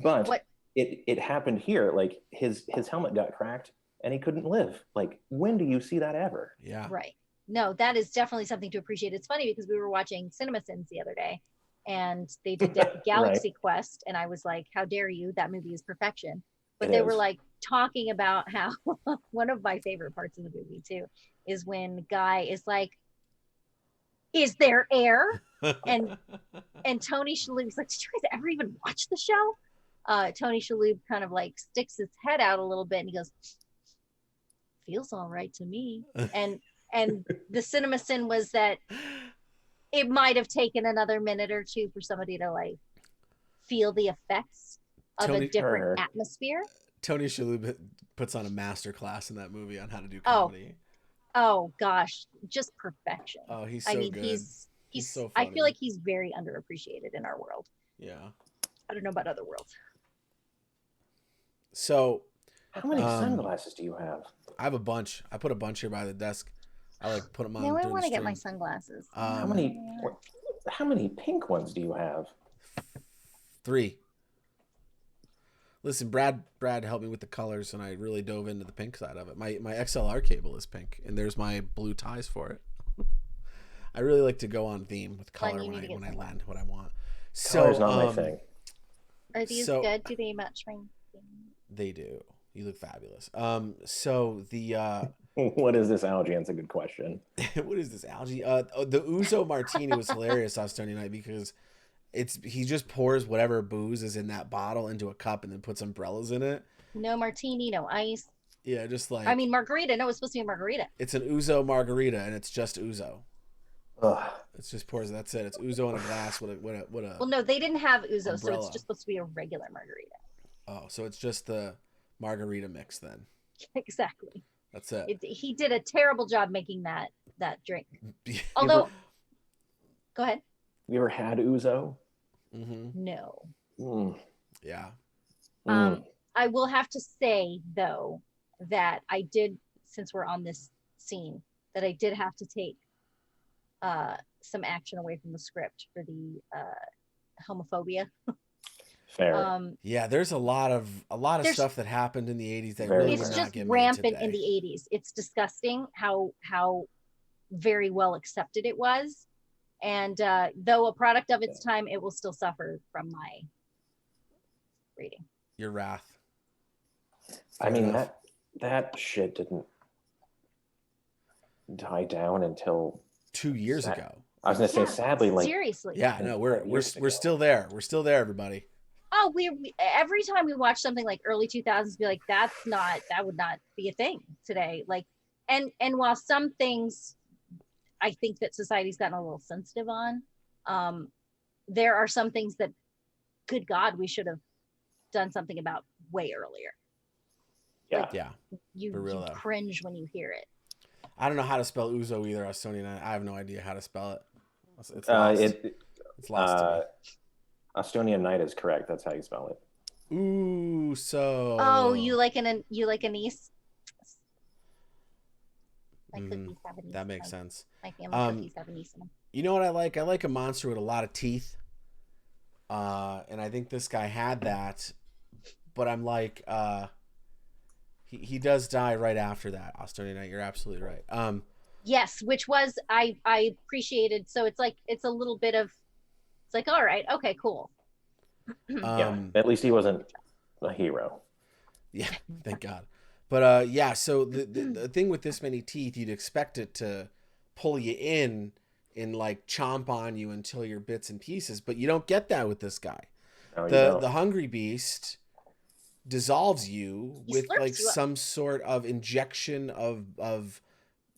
But it happened here. Like, his helmet got cracked and he couldn't live. Like, when do you see that ever? Yeah. Right. No, that is definitely something to appreciate. It's funny because we were watching CinemaSins the other day, and they did Galaxy Quest, and I was like, how dare you? That movie is perfection. But they were like talking about how one of my favorite parts of the movie too is when Guy is like, is there air? And Tony Shalhoub's like, did you guys ever even watch the show? Tony Shalhoub kind of like sticks his head out a little bit and he goes, feels all right to me. And the CinemaSin was that it might have taken another minute or two for somebody to like feel the effects of a different atmosphere. Tony Shalhoub puts on a master class in that movie on how to do comedy. Oh gosh, just perfection. Oh, he's so good. He's so funny. I feel like he's very underappreciated in our world. Yeah. I don't know about other worlds. So, how many sunglasses do you have? I have a bunch. I put a bunch here by the desk. I like put them on. Now I want to get my sunglasses. How many pink ones do you have? 3. Listen, Brad helped me with the colors, and I really dove into the pink side of it. My XLR cable is pink, and there's my blue ties for it. I really like to go on theme with color when I land what I want. So, color's not my thing. Are these good? Do they match my thing? They do. You look fabulous. So the what is this algae? That's a good question. What is this algae? The Ouzo Martini was hilarious last Sunday night because he just pours whatever booze is in that bottle into a cup and then puts umbrellas in it. No martini, no ice. Yeah, just like margarita. No, it's supposed to be a margarita. It's an Ouzo margarita, and it's just Ouzo. Ugh. It's just pours. That's it. It's Ouzo in a glass. What a. Well, no, they didn't have Ouzo, umbrella. So it's just supposed to be a regular margarita. Oh, so it's just the margarita mix then. Exactly. That's it. He did a terrible job making that drink. Although, go ahead. You ever had Ouzo? Mm-hmm. No. Yeah. I will have to say though that I did, since we're on this scene, that I did have to take some action away from the script for the homophobia. Fair. Yeah, there's a lot of stuff that happened in the 80s that really would not get rampant made in the 80s. It's disgusting how very well accepted it was. And though a product of its time, it will still suffer from my rating. Your wrath. I mean, that shit didn't die down until 2 years ago. I was gonna say, sadly, like seriously. Yeah, no, we're still there. We're still there, everybody. Oh, we every time we watch something like early 2000s, be like, that would not be a thing today. Like, and while some things I think that society's gotten a little sensitive on, there are some things that, good God, we should have done something about way earlier. Yeah. Like, Yeah. You cringe when you hear it. I don't know how to spell Ouzo either, Estonian. I have no idea how to spell it. It's lost to me. Estonian Night is correct. That's how you spell it. Ooh, so. Oh, you like a niece? That makes sense. My family cookies have anise in them. You know what I like? I like a monster with a lot of teeth. And I think this guy had that. But I'm like, he does die right after that. Estonian Night, you're absolutely right. Yes, which was I appreciated. So it's like it's a little bit of, it's like, all right, okay, cool. Yeah, at least he wasn't a hero. Yeah, thank God. But yeah, so the thing with this many teeth, you'd expect it to pull you in and like chomp on you until you're bits and pieces, but you don't get that with this guy. No, the hungry beast dissolves you with like some sort of injection of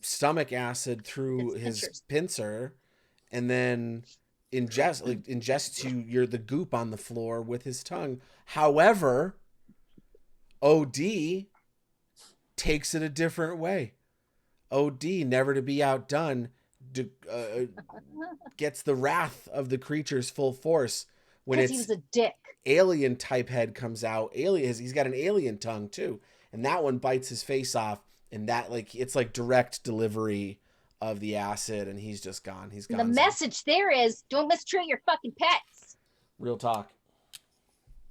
stomach acid through his pincer, and then ingests you're the goop on the floor with his tongue. However, OD takes it a different way. OD, never to be outdone, gets the wrath of the creature's full force when he was a dick. Alien type head comes out. He's got an alien tongue too, and that one bites his face off, and that it's like direct delivery of the acid, and he's just gone. He's gone. The message there is, don't mistreat your fucking pets. Real talk.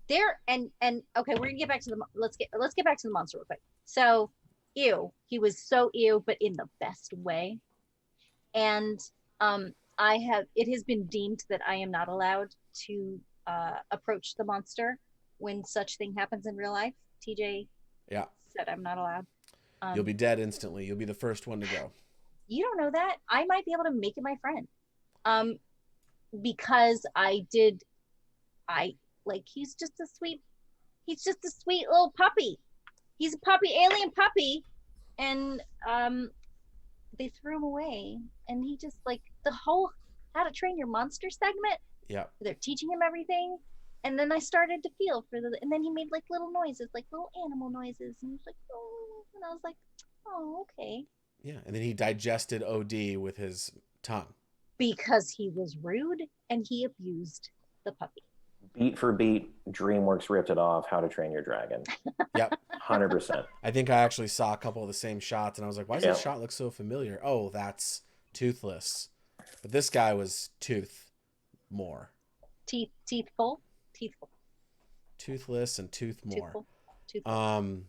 There and okay, we're gonna get back to let's get back to the monster real quick. So, ew, he was so ew, but in the best way. And it has been deemed that I am not allowed to approach the monster when such thing happens in real life. TJ said I'm not allowed. You'll be dead instantly. You'll be the first one to go. You don't know that. I might be able to make it my friend. Because he's just a sweet little puppy. He's a puppy, alien puppy. and they threw him away, and he just like the whole How to Train Your Monster segment. Yeah. They're teaching him everything, and then I started to feel for the, and then he made like little noises, like little animal noises, and he was like, oh, and I was like, oh, okay. Yeah, and then he digested OD with his tongue. Because he was rude and he abused the puppy. Beat for beat, DreamWorks ripped it off. How to Train Your Dragon. Yep. 100%. I think I actually saw a couple of the same shots, and I was like, why does this shot look so familiar? Oh, that's Toothless. But this guy was Tooth more. Teethful. Toothless and Tooth more. Toothful.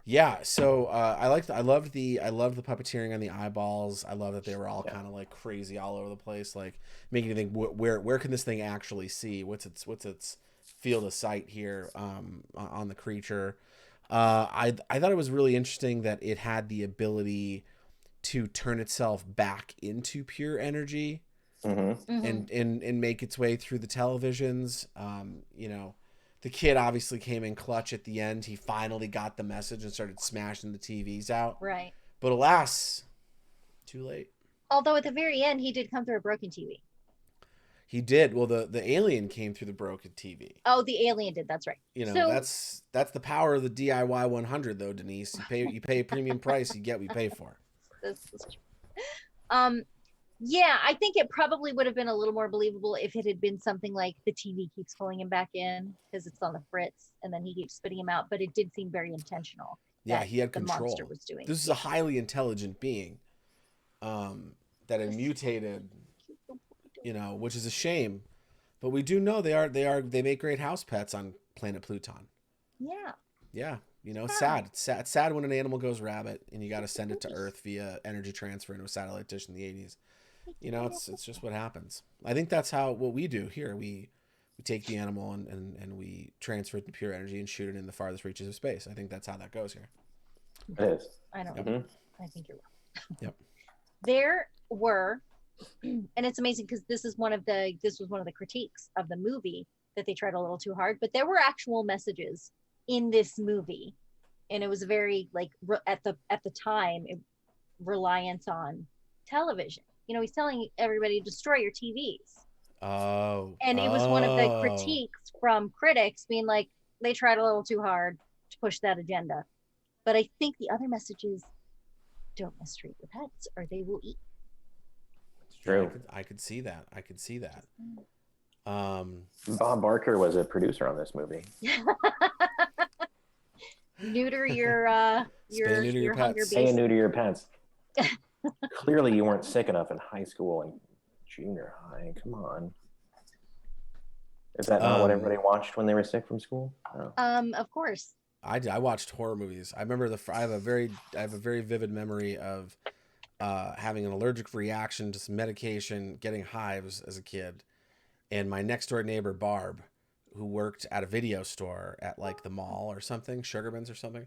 Yeah, so I loved the puppeteering on the eyeballs. I love that they were all kind of like crazy all over the place, like making you think where can this thing actually see? What's its field of sight here on the creature? I thought it was really interesting that it had the ability to turn itself back into pure energy and make its way through the televisions. You know. The kid obviously came in clutch at the end. He finally got the message and started smashing the TVs out. Right. But alas, too late. Although at the very end, he did come through a broken TV. He did. Well, the alien came through the broken TV. Oh, the alien did. That's right. You know, so, that's the power of the DIY 100, though, Denise. You pay a premium price, you get what you pay for. This is true. Yeah, I think it probably would have been a little more believable if it had been something like the TV keeps pulling him back in because it's on the fritz, and then he keeps spitting him out. But it did seem very intentional. Yeah, he had control. The monster was doing. This is a highly intelligent being that had mutated, you know, which is a shame. But we do know they make great house pets on planet Pluton. Yeah. Yeah. You know, it's sad. It's sad when an animal goes rabbit and you got to send it to Earth via energy transfer into a satellite dish in the 80s. You know, it's just what happens. I think that's what we do here. We take the animal and we transfer it to pure energy and shoot it in the farthest reaches of space. I think that's how that goes here. It is. I don't know. Mm-hmm. I think you're wrong. Yep. There were, and it's amazing because this was one of the critiques of the movie, that they tried a little too hard, but there were actual messages in this movie, and it was very like at the time reliance on television. You know, he's telling everybody to destroy your TVs. Oh. And it was one of the critiques from critics being like, they tried a little too hard to push that agenda. But I think the other message is, don't mistreat your pets or they will eat. It's true. I could see that. Bob Barker was a producer on this movie. Neuter your pets. Say neuter your pets. Clearly you weren't sick enough in high school and junior high. Come on. Is that not what everybody watched when they were sick from school? No. Of course. I watched horror movies. I remember I have a very vivid memory of having an allergic reaction to some medication, getting hives as a kid, and my next door neighbor Barb, who worked at a video store at like the mall or something, Sugarman's or something,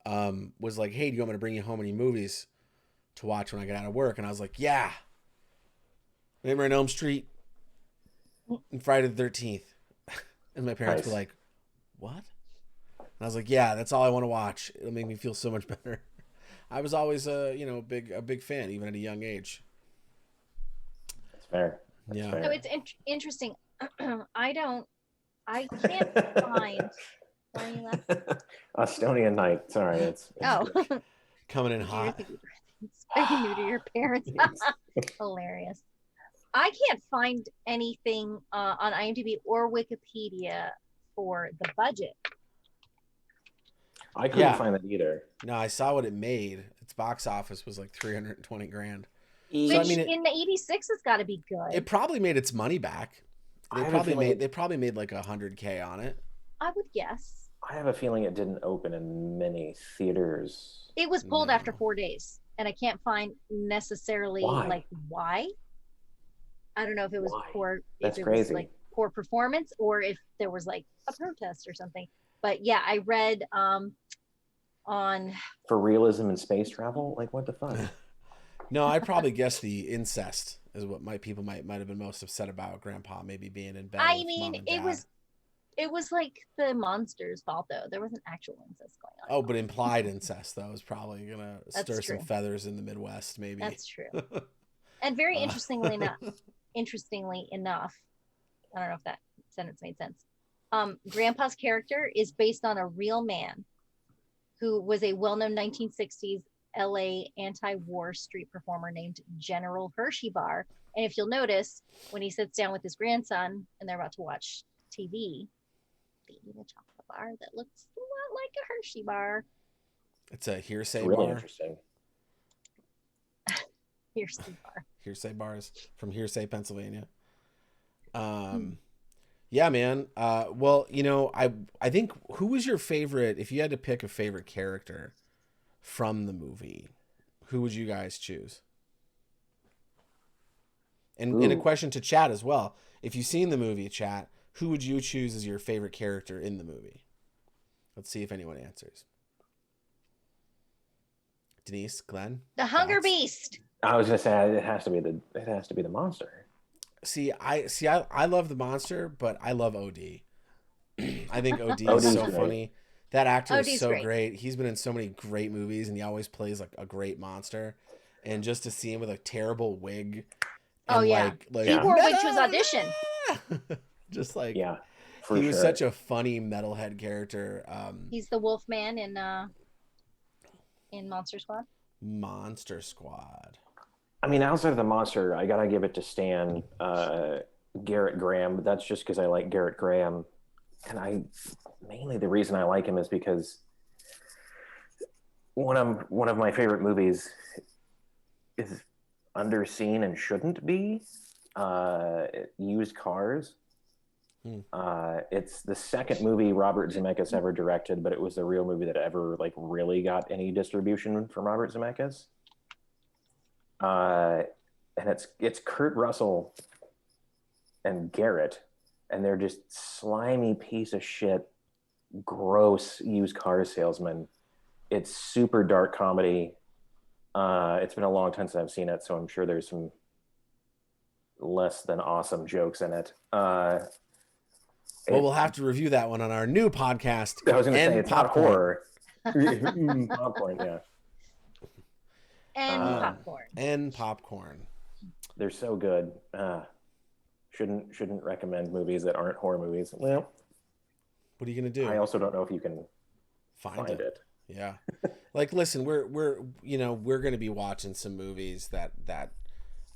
was like, "Hey, do you want me to bring you home any movies to watch when I get out of work?" And I was like, "Yeah, Nightmare on Elm Street and Friday the 13th." And my parents were like, "What?" And I was like, "Yeah, that's all I want to watch. It'll make me feel so much better." I was always a big fan, even at a young age. That's fair. Yeah. So it's interesting. I can't find. Why are you laughing? Estonian night. Sorry, it's coming in hot. Speaking new to your parents. Hilarious. I can't find anything on IMDb or Wikipedia for the budget. I couldn't find that either. No, I saw what it made. Its box office was like $320,000. Which so, I mean, in the '86 has got to be good. It probably made its money back. They probably made like $100K on it. I would guess. I have a feeling it didn't open in many theaters. It was pulled after 4 days, and I can't find necessarily why. I don't know if it was poor. That's if it crazy. Was like poor performance, or if there was like a protest or something. But yeah, I read on for realism and space travel. Like what the fuck? No, I'd probably guess the incest is what people might have been most upset about. Grandpa maybe being in bed. I with mean, mom and it dad. was It was like the monster's fault, though. There wasn't actual incest going on. Oh, but implied incest though is probably gonna That's stir some true. feathers in the Midwest, maybe. That's true. And very Uh, interestingly enough, I don't know if that sentence made sense. Grandpa's character is based on a real man who was a well-known 1960s LA anti-war street performer named General Hershey Bar. And if you'll notice, when he sits down with his grandson and they're about to watch TV, they eat a chocolate bar that looks a lot like a Hershey bar. It's a hearsay It's really bar. interesting. Hershey bar. Hearsay bars from Hearsay, Pennsylvania. Yeah, man. Well, you know, I think, who was your favorite, if you had to pick a favorite character from the movie, who would you guys choose? And a question to chat as well. If you've seen the movie, chat, who would you choose as your favorite character in the movie? Let's see if anyone answers. Denise, Glenn? The Hunger thoughts? Beast. I was gonna say it has to be the monster. I love the monster, but I love OD. I think OD is OD's so great. funny. That actor is OD's so great. great. He's been in so many great movies, and he always plays like a great monster. And just to see him with a terrible wig, and Oh, yeah. like He wore a wig to his audition. just like Yeah, for he was sure. such a funny metalhead character. He's the Wolf Man in Monster Squad. Monster Squad. I mean, outside of the monster, I gotta give it to Stan Garrett Graham, but that's just because I like Garrett Graham, and mainly the reason I like him is because one of my favorite movies is underseen and shouldn't be. Used Cars. It's the second movie Robert Zemeckis ever directed, but it was the real movie that ever like really got any distribution from Robert Zemeckis. And it's Kurt Russell and Garrett, and they're just slimy piece of shit, gross used car salesmen. It's super dark comedy. It's been a long time since I've seen it, so I'm sure there's some less than awesome jokes in it. Well, we'll have to review that one on our new podcast. I was going to say it's not Popcorn. horror. Popcorn, yeah. And popcorn. And popcorn. They're so good. Shouldn't recommend movies that aren't horror movies. Well, What are you gonna do? I also don't know if you can Find find it. Yeah. Like, listen, we're gonna be watching some movies that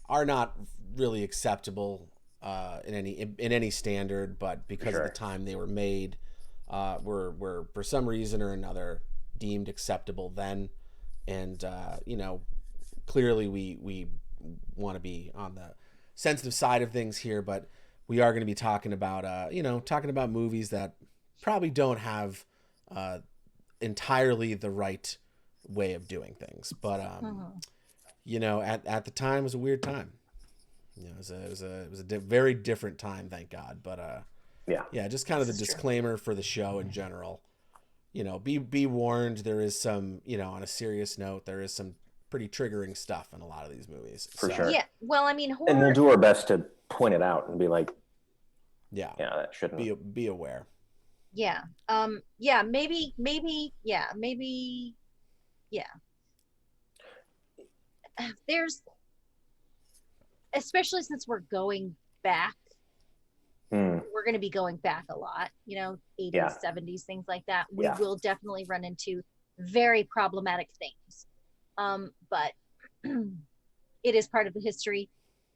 are not really acceptable in any standard, but because of the time they were made, were for some reason or another deemed acceptable then. And clearly we want to be on the sensitive side of things here, but we are going to be talking about movies that probably don't have entirely the right way of doing things. But at the time it was a weird time. It was a very different time, thank God. But just kind of the disclaimer for the show in general. Be warned. There is some, on a serious note, there is some pretty triggering stuff in a lot of these movies. For sure. Yeah. Well, I mean, horror. And we'll do our best to point it out and be like, yeah, that shouldn't be aware. Yeah. Maybe. Yeah. There's, especially since we're going back. We're going to be going back a lot, 80s, 70s, things like that. We will definitely run into very problematic things. But it is part of the history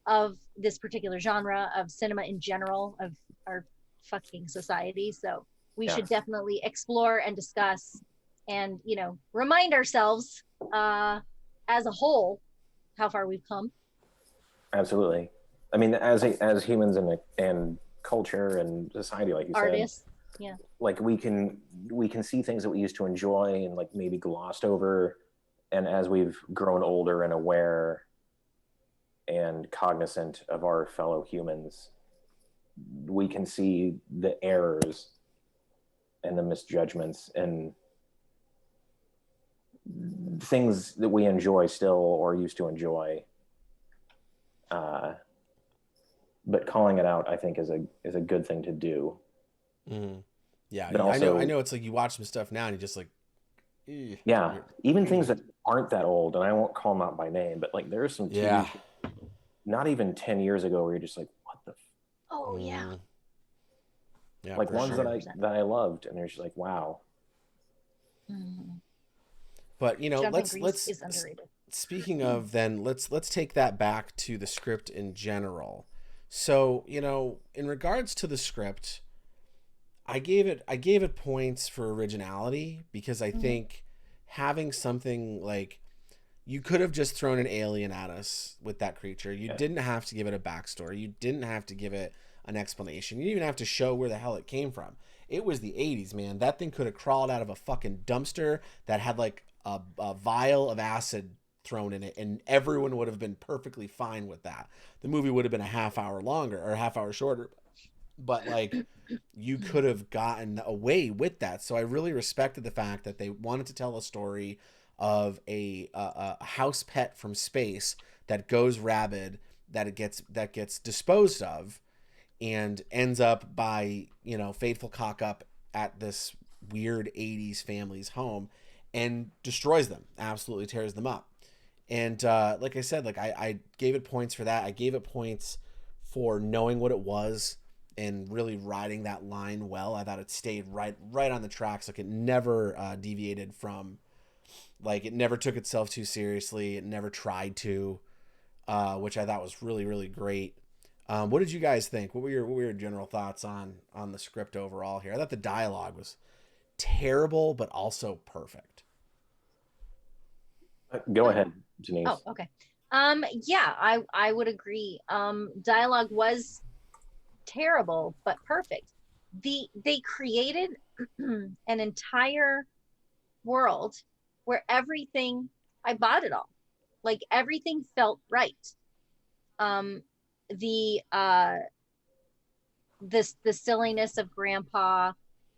of this particular genre, of cinema in general, of our fucking society. So we should definitely explore and discuss and, remind ourselves as a whole how far we've come. Absolutely. I mean, as humans and culture and society, like you Artists, said, like we can see things that we used to enjoy and like maybe glossed over, and as we've grown older and aware and cognizant of our fellow humans, we can see the errors and the misjudgments and things that we enjoy still or used to enjoy. But calling it out, I think, is a good thing to do. Mm-hmm. Yeah, But also, I know. It's like you watch some stuff now and you just like, yeah, even things that aren't that old, and I won't call them out by name, but like there are some TV shows not even 10 years ago where you're just like, what the Oh yeah. Yeah, like ones sure. that I loved, and they're just like, wow. But you know, Jumping let's Grease is underrated. speaking of, then let's take that back to the script in general. So, you know, in regards to the script, I gave it points for originality because I think having something like, you could have just thrown an alien at us with that creature. You didn't have to give it a backstory. You didn't have to give it an explanation. You didn't even have to show where the hell it came from. It was the 80s, man. That thing could have crawled out of a fucking dumpster that had like a vial of acid thrown in it, and everyone would have been perfectly fine with that. The movie would have been a half hour longer or a half hour shorter, but like, you could have gotten away with that. So I really respected the fact that they wanted to tell a story of a house pet from space that goes rabid, that it gets disposed of, and ends up by, you know, fateful cock up at this weird 80s family's home and destroys them, absolutely tears them up. And like I said, like I gave it points for that. I gave it points for knowing what it was and really riding that line well. I thought it stayed right on the tracks. Like it never deviated from, like it never took itself too seriously. It never tried to, which I thought was really, really great. What did you guys think? What were your general thoughts on the script overall here? I thought the dialogue was terrible, but also perfect. Go ahead, Denise. Oh, okay. Yeah, I would agree. Dialogue was terrible, but perfect. They created an entire world where everything, I bought it all. Like everything felt right. The silliness of Grandpa,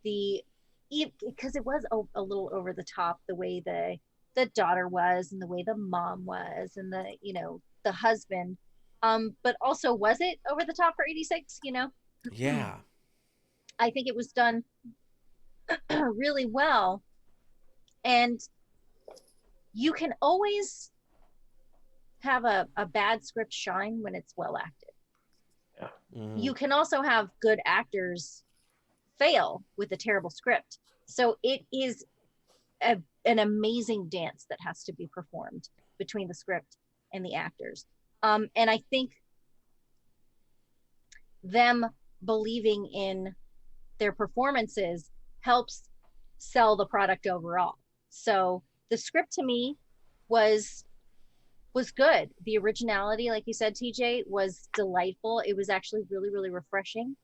because it was a little over the top, the way the daughter was and the way the mom was and the husband, but also, was it over the top for 86? Yeah. I think it was done really well, and you can always have a bad script shine when it's well acted. Yeah. Mm-hmm. You can also have good actors fail with a terrible script. So it is an amazing dance that has to be performed between the script and the actors. And I think them believing in their performances helps sell the product overall. So the script to me was good. The originality, like you said, TJ, was delightful. It was actually really, really refreshing.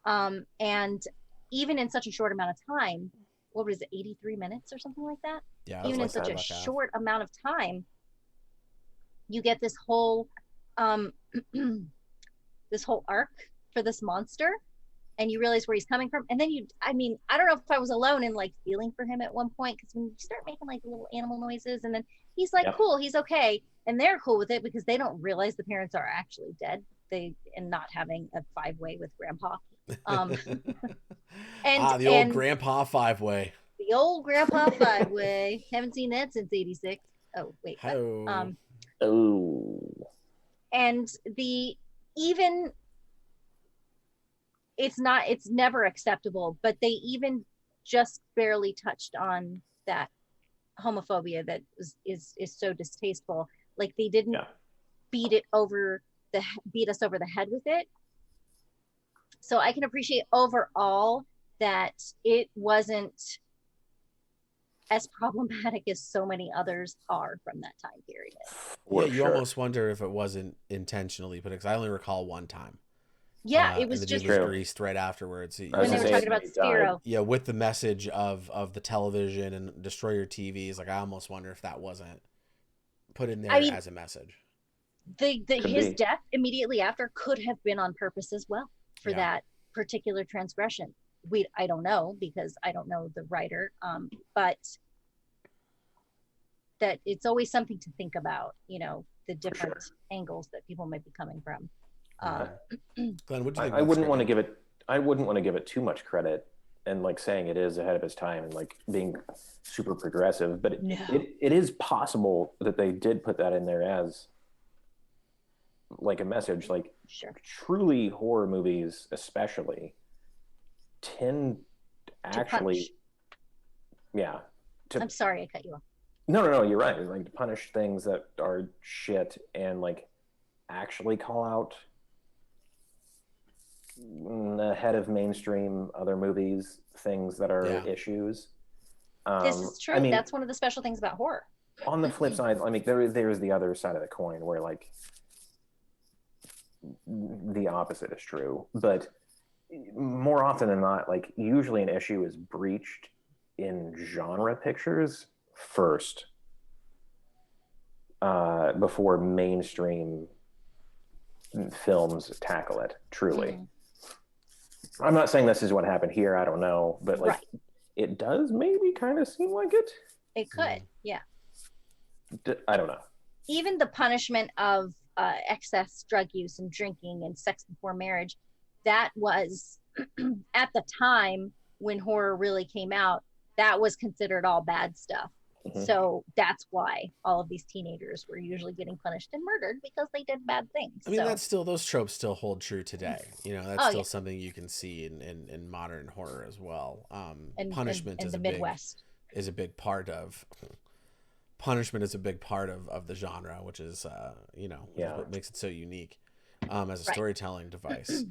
And even in such a short amount of time, what was it, 83 minutes or something like that? Yeah. Even in such a short amount of time, you get this whole this whole arc for this monster, and you realize where he's coming from. And then I don't know if I was alone in like feeling for him at one point, because when you start making like little animal noises, and then he's like, cool, he's okay, and they're cool with it because they don't realize the parents are actually dead, and not having a 5-way with Grandpa. The old Grandpa 5-way. The old Grandpa 5-way. Haven't seen that since 86. Oh wait. And it's never acceptable, but they even just barely touched on that homophobia that is so distasteful. Like they didn't beat us over the head with it. So I can appreciate overall that it wasn't as problematic as so many others are from that time period. You almost wonder if it wasn't intentionally, but because I only recall one time. Yeah, it was and the just dude was greased right afterwards. When they were talking about Spiro. Yeah, with the message of the television and destroy your TVs. Like I almost wonder if that wasn't put in there as a message. His death immediately after could have been on purpose as well for that particular transgression. I don't know, because I don't know the writer, but that it's always something to think about, the different angles that people might be coming from. Glenn, what do you think? I wouldn't want to give it I wouldn't want to give it too much credit and like saying it is ahead of its time and like being super progressive, but No. it is possible that they did put that in there as like a message. Like Sure. truly horror movies especially tend To actually punish. yeah I'm sorry I cut you off. no, you're right, like to punish things that are shit and like actually call out ahead of mainstream other movies things that are issues. This is true. I mean, that's one of the special things about horror. on the flip side, I mean, there's the other side of the coin where like the opposite is true, but more often than not, like usually an issue is breached in genre pictures first, before mainstream films tackle it. Truly, I'm not saying this is what happened here. I don't know, but like it does maybe kind of seem like it. It could, yeah. I don't know. Even the punishment of excess drug use and drinking and sex before marriage, that was at the time when horror really came out, that was considered all bad stuff. So that's why all of these teenagers were usually getting punished and murdered, because they did bad things. I mean, that's still, those tropes still hold true today. You know, that's still something you can see in modern horror as well. Punishment in is the Midwest is a big part of punishment is a big part of the genre, which is you know, what makes it so unique as a storytelling device.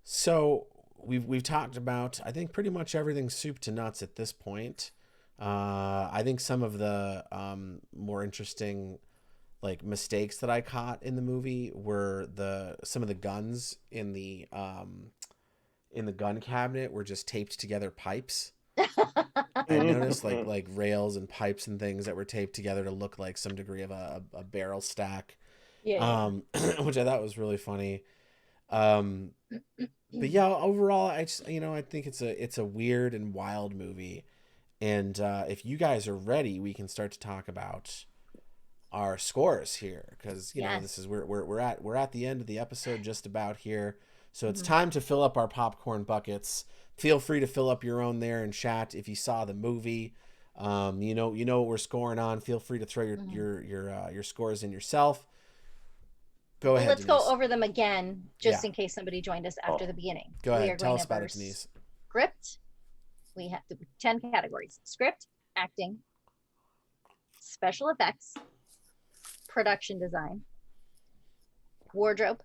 So we've talked about, I think, pretty much everything soup to nuts at this point. I think some of the more interesting like mistakes that I caught in the movie were some of the guns in the gun cabinet were just taped together pipes. I noticed like rails and pipes and things that were taped together to look like some degree of a barrel stack. Which I thought was really funny. But yeah, overall, I think it's a weird and wild movie. And if you guys are ready, we can start to talk about our scores here, because you know this is we're at the end of the episode, just about here. So it's time to fill up our popcorn buckets. Feel free to fill up your own there in chat if you saw the movie. You know what we're scoring on. Feel free to throw your scores in yourself. Go ahead. Let's Denise. go over them again, just in case somebody joined us after the beginning. Go ahead. Tell us about it, Denise. Script. We have 10 categories: script, acting, special effects, production design, wardrobe,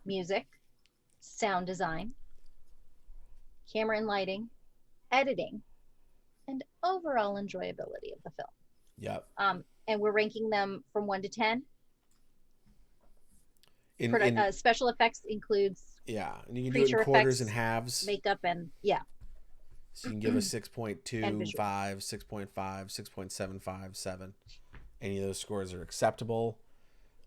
music, sound design, camera and lighting, editing, and overall enjoyability of the film. Yep. And we're ranking them from 1 to 10. Special effects includes and you can do it in quarters and halves, makeup, and so you can give a 6.25, 6.5, 6.75, 7. Any of those scores are acceptable.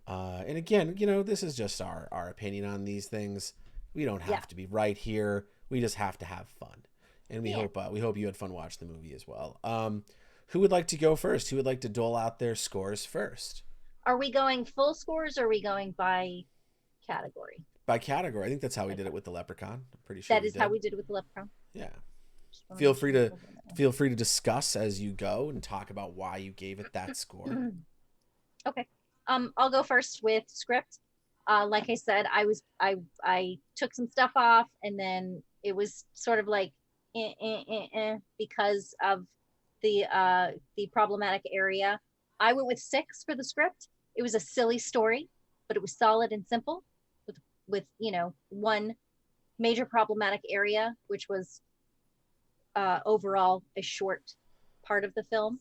And again, you know, this is just our opinion on these things. We don't have to be right here. We just have to have fun, and we hope you had fun watching the movie as well. Who would like to go first? Who would like to dole out their scores first? Are we going full scores, or are we going by category? By category. I think that's how we did it with the Leprechaun. I'm pretty sure that is how we did it with the Leprechaun. Yeah. Feel free to discuss as you go and talk about why you gave it that score. Okay. I'll go first with script. Like I said, I took some stuff off, and then it was sort of like because of the problematic area. I went with 6 for the script. It was a silly story, but it was solid and simple, with one major problematic area, which was overall a short part of the film,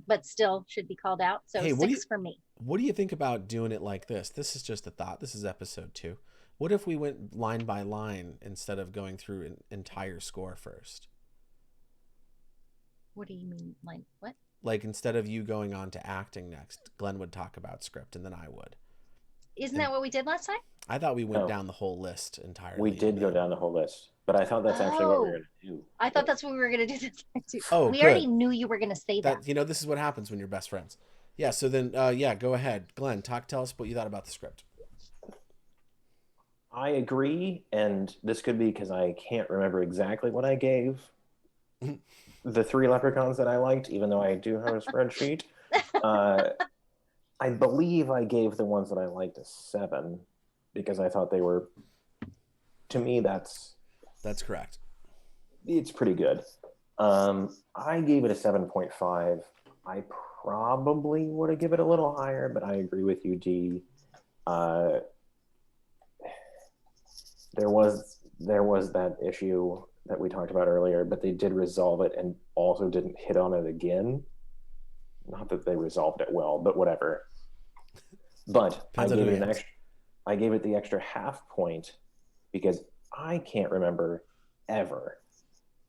but still should be called out. So 6 for me. What do you think about doing it like this? This is just a thought. This is episode 2. What if we went line by line instead of going through an entire score first? What do you mean? What? Like, instead of you going on to acting next, Glenn would talk about script, and then I would. Isn't that what we did last time? I thought we went down the whole list entirely. We did go down the whole list, but I thought that's actually what we were going to do. I thought that's what we were going to do this time too. Oh, we already knew you were going to say that. This is what happens when you're best friends. Yeah, so then, go ahead. Glenn, tell us what you thought about the script. I agree, and this could be because I can't remember exactly what I gave the 3 leprechauns that I liked, even though I do have a spreadsheet. I believe I gave the ones that I liked a 7 because I thought they were, to me, That's correct. it's pretty good. I gave it a 7.5. I probably would have given it a little higher, but I agree with you, D. There was that issue that we talked about earlier, but they did resolve it and also didn't hit on it again. Not that they resolved it well, but whatever. But I gave it the extra half point because I can't remember ever,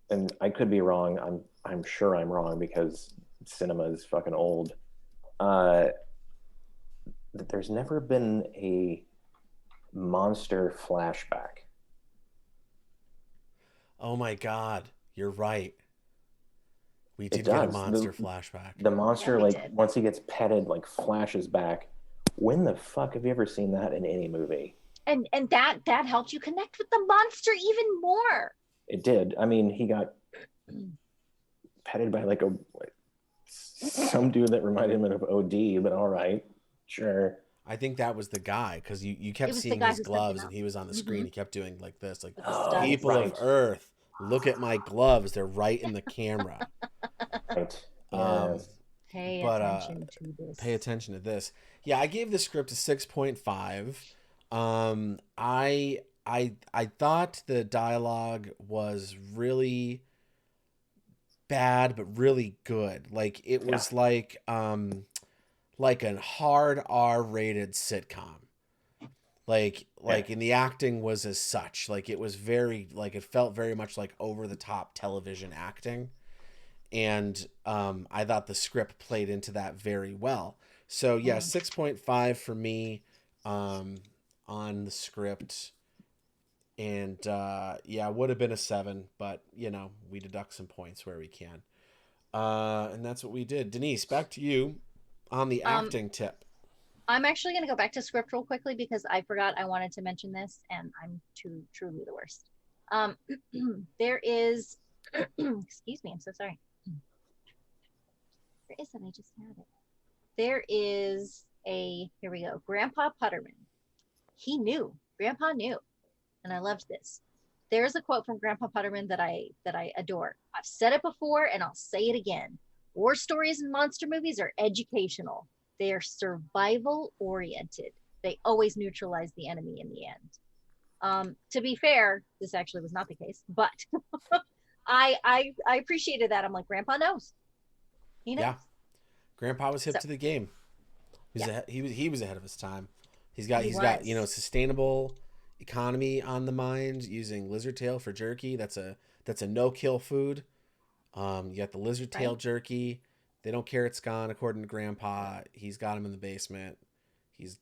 and I could be wrong. I'm sure I'm wrong because cinema is fucking old. There's never been a monster flashback. Oh my God, you're right. We It did get a does. monster flashback. The monster, Yeah, we like, did. once he gets petted, like, flashes back. When the fuck have you ever seen that in any movie? And that helped you connect with the monster even more. It did. I mean, he got petted by like some dude that reminded him of OD, but all right, sure. I think that was the guy because you kept It was the seeing guy his who sent him gloves out. and he was on the screen. He kept doing like this, like With the studs. people right. of Earth, look at my gloves. They're right in the camera. Right. Um, Yes. Pay But, attention to this. Pay attention to this. Yeah, I gave the script a 6.5. I thought the dialogue was really bad but really good. Like it was like a hard R-rated sitcom. Like and the acting was as such. Like it was very like it felt very much like over the top television acting. And I thought the script played into that very well. So yeah, 6.5 for me on the script. And yeah, would have been a 7, but you know, we deduct some points where we can. And that's what we did. Denise, back to you on the acting tip. I'm actually going to go back to script real quickly because I forgot I wanted to mention this, and I'm truly the worst. There is, excuse me, I'm so sorry. Where is it? I just had it. There is here we go. Grandpa Putterman. Grandpa knew, and I loved this. There's a quote from Grandpa Putterman that I adore. I've said it before, and I'll say it again. War stories and monster movies are educational. They are survival oriented. They always neutralize the enemy in the end. To be fair, this actually was not the case, but I appreciated that. I'm like, Grandpa knows. He knows. Yeah, Grandpa was hip to the game. He was ahead of his time. He's got sustainable economy on the mind, using lizard tail for jerky. That's a no kill food. You got the lizard tail jerky. They don't care it's gone, according to Grandpa. He's got him in the basement. He's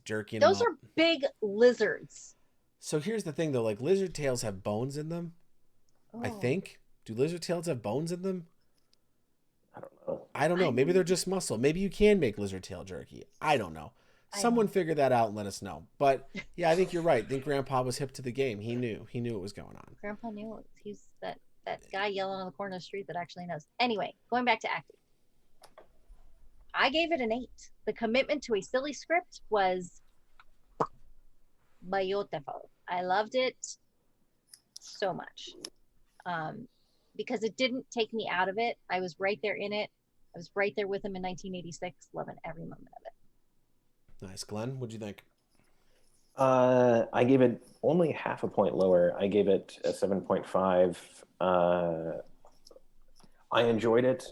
jerking Those him up. are big lizards. So here's the thing though, like lizard tails have bones in them. Oh. I think. Do lizard tails have bones in them? I don't know. Maybe they're just muscle. Maybe you can make lizard tail jerky. I don't know. Someone figure that out and let us know. But yeah, I think you're right. I think Grandpa was hip to the game. He knew what was going on. Grandpa knew. He's that guy yelling on the corner of the street that actually knows. Anyway, going back to acting. I gave it an 8. The commitment to a silly script was beautiful. I loved it so much. Because it didn't take me out of it. I was right there in it. I was right there with him in 1986, loving every moment of it. Nice. Glenn, what'd you think? I gave it only half a point lower. I gave it a 7.5. I enjoyed it.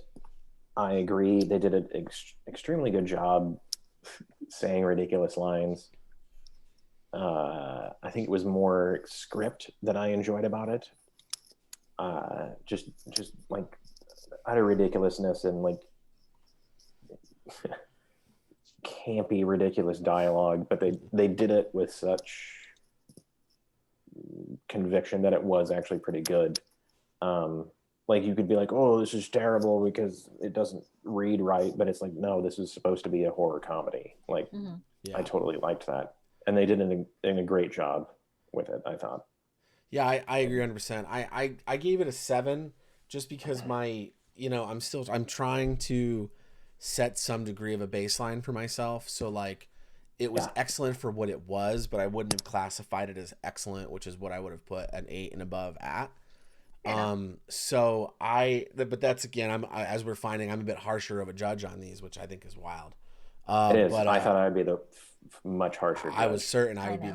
I agree. They did an extremely good job saying ridiculous lines. I think it was more script that I enjoyed about it. Just like utter ridiculousness and like campy, ridiculous dialogue, but they did it with such conviction that it was actually pretty good. Like you could be like, oh, this is terrible because it doesn't read right, but it's like, no, this is supposed to be a horror comedy. Like, I totally liked that. and they did a great job with it, I thought. Yeah, I agree 100%. I gave it a 7 just because I'm trying to set some degree of a baseline for myself. So like it was Yeah. excellent for what it was, but I wouldn't have classified it as excellent, which is what I would have put an 8 and above at. Yeah. But that's again, as we're finding, I'm a bit harsher of a judge on these, which I think is wild. It is. But I thought I'd be the much harsher I was judge. certain I I would be know.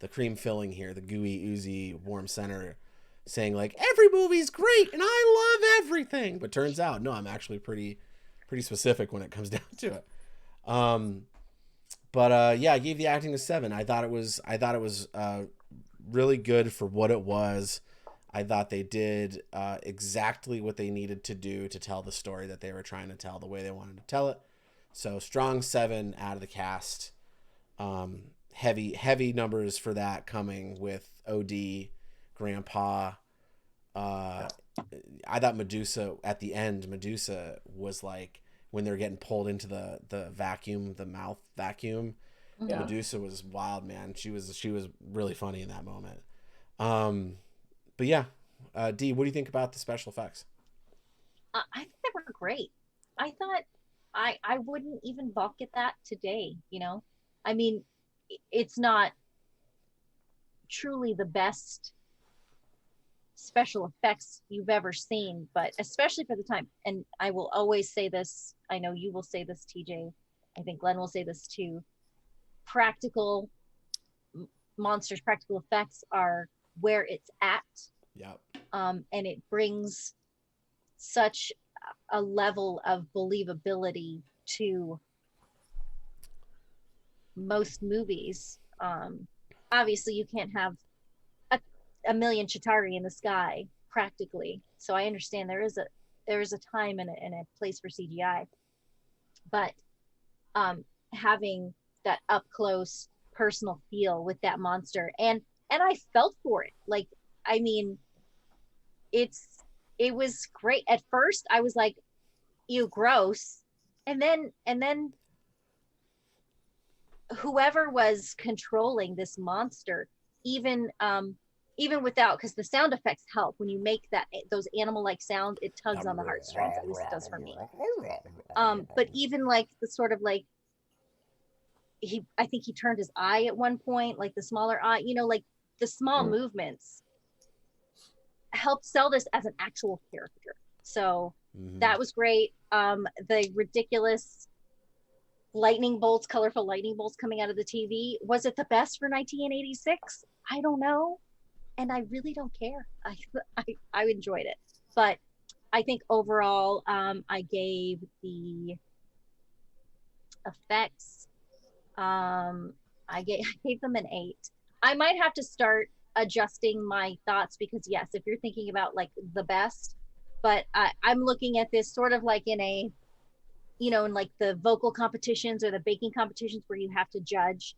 the cream filling here, the gooey, oozy, warm center, saying like every movie's great and I love everything. But turns out, no, I'm actually pretty specific when it comes down to it. Yeah, I gave the acting a 7. I thought it was really good for what it was. I thought they did exactly what they needed to do to tell the story that they were trying to tell the way they wanted to tell it. So strong 7 out of the cast. Heavy numbers for that coming with OD, Grandpa. I thought Medusa at the end. Medusa was like when they're getting pulled into the vacuum, the mouth vacuum. Mhm. Yeah. Medusa was wild, man. She was really funny in that moment. But yeah, D, what do you think about the special effects? I think they were great. I thought I wouldn't even balk at that today, you know? I mean, it's not truly the best special effects you've ever seen, but especially for the time. And I will always say this, I know you will say this, TJ. I think Glenn will say this too. Practical monsters, practical effects are where it's at. Yep. And it brings such a level of believability to most movies. Obviously, you can't have a million Chitauri in the sky practically. So I understand there is a time and a place for CGI, but having that up close personal feel with that monster, and I felt for it. Like, I mean, it was great. At first, I was like, "Ew, gross," and then whoever was controlling this monster, even even without, because the sound effects help when you make those animal like sounds, it tugs on the heartstrings, at least it does for me. But even like the sort of like I think he turned his eye at one point, like the smaller eye, like the small movements helped sell this as an actual character. So that was great. The ridiculous colorful lightning bolts coming out of the TV. Was it the best for 1986? I don't know. And I really don't care. I enjoyed it. But I think overall, I gave the effects, I gave them an 8. I might have to start adjusting my thoughts because yes, if you're thinking about like the best, but I'm looking at this sort of like in a, in like the vocal competitions or the baking competitions where you have to judge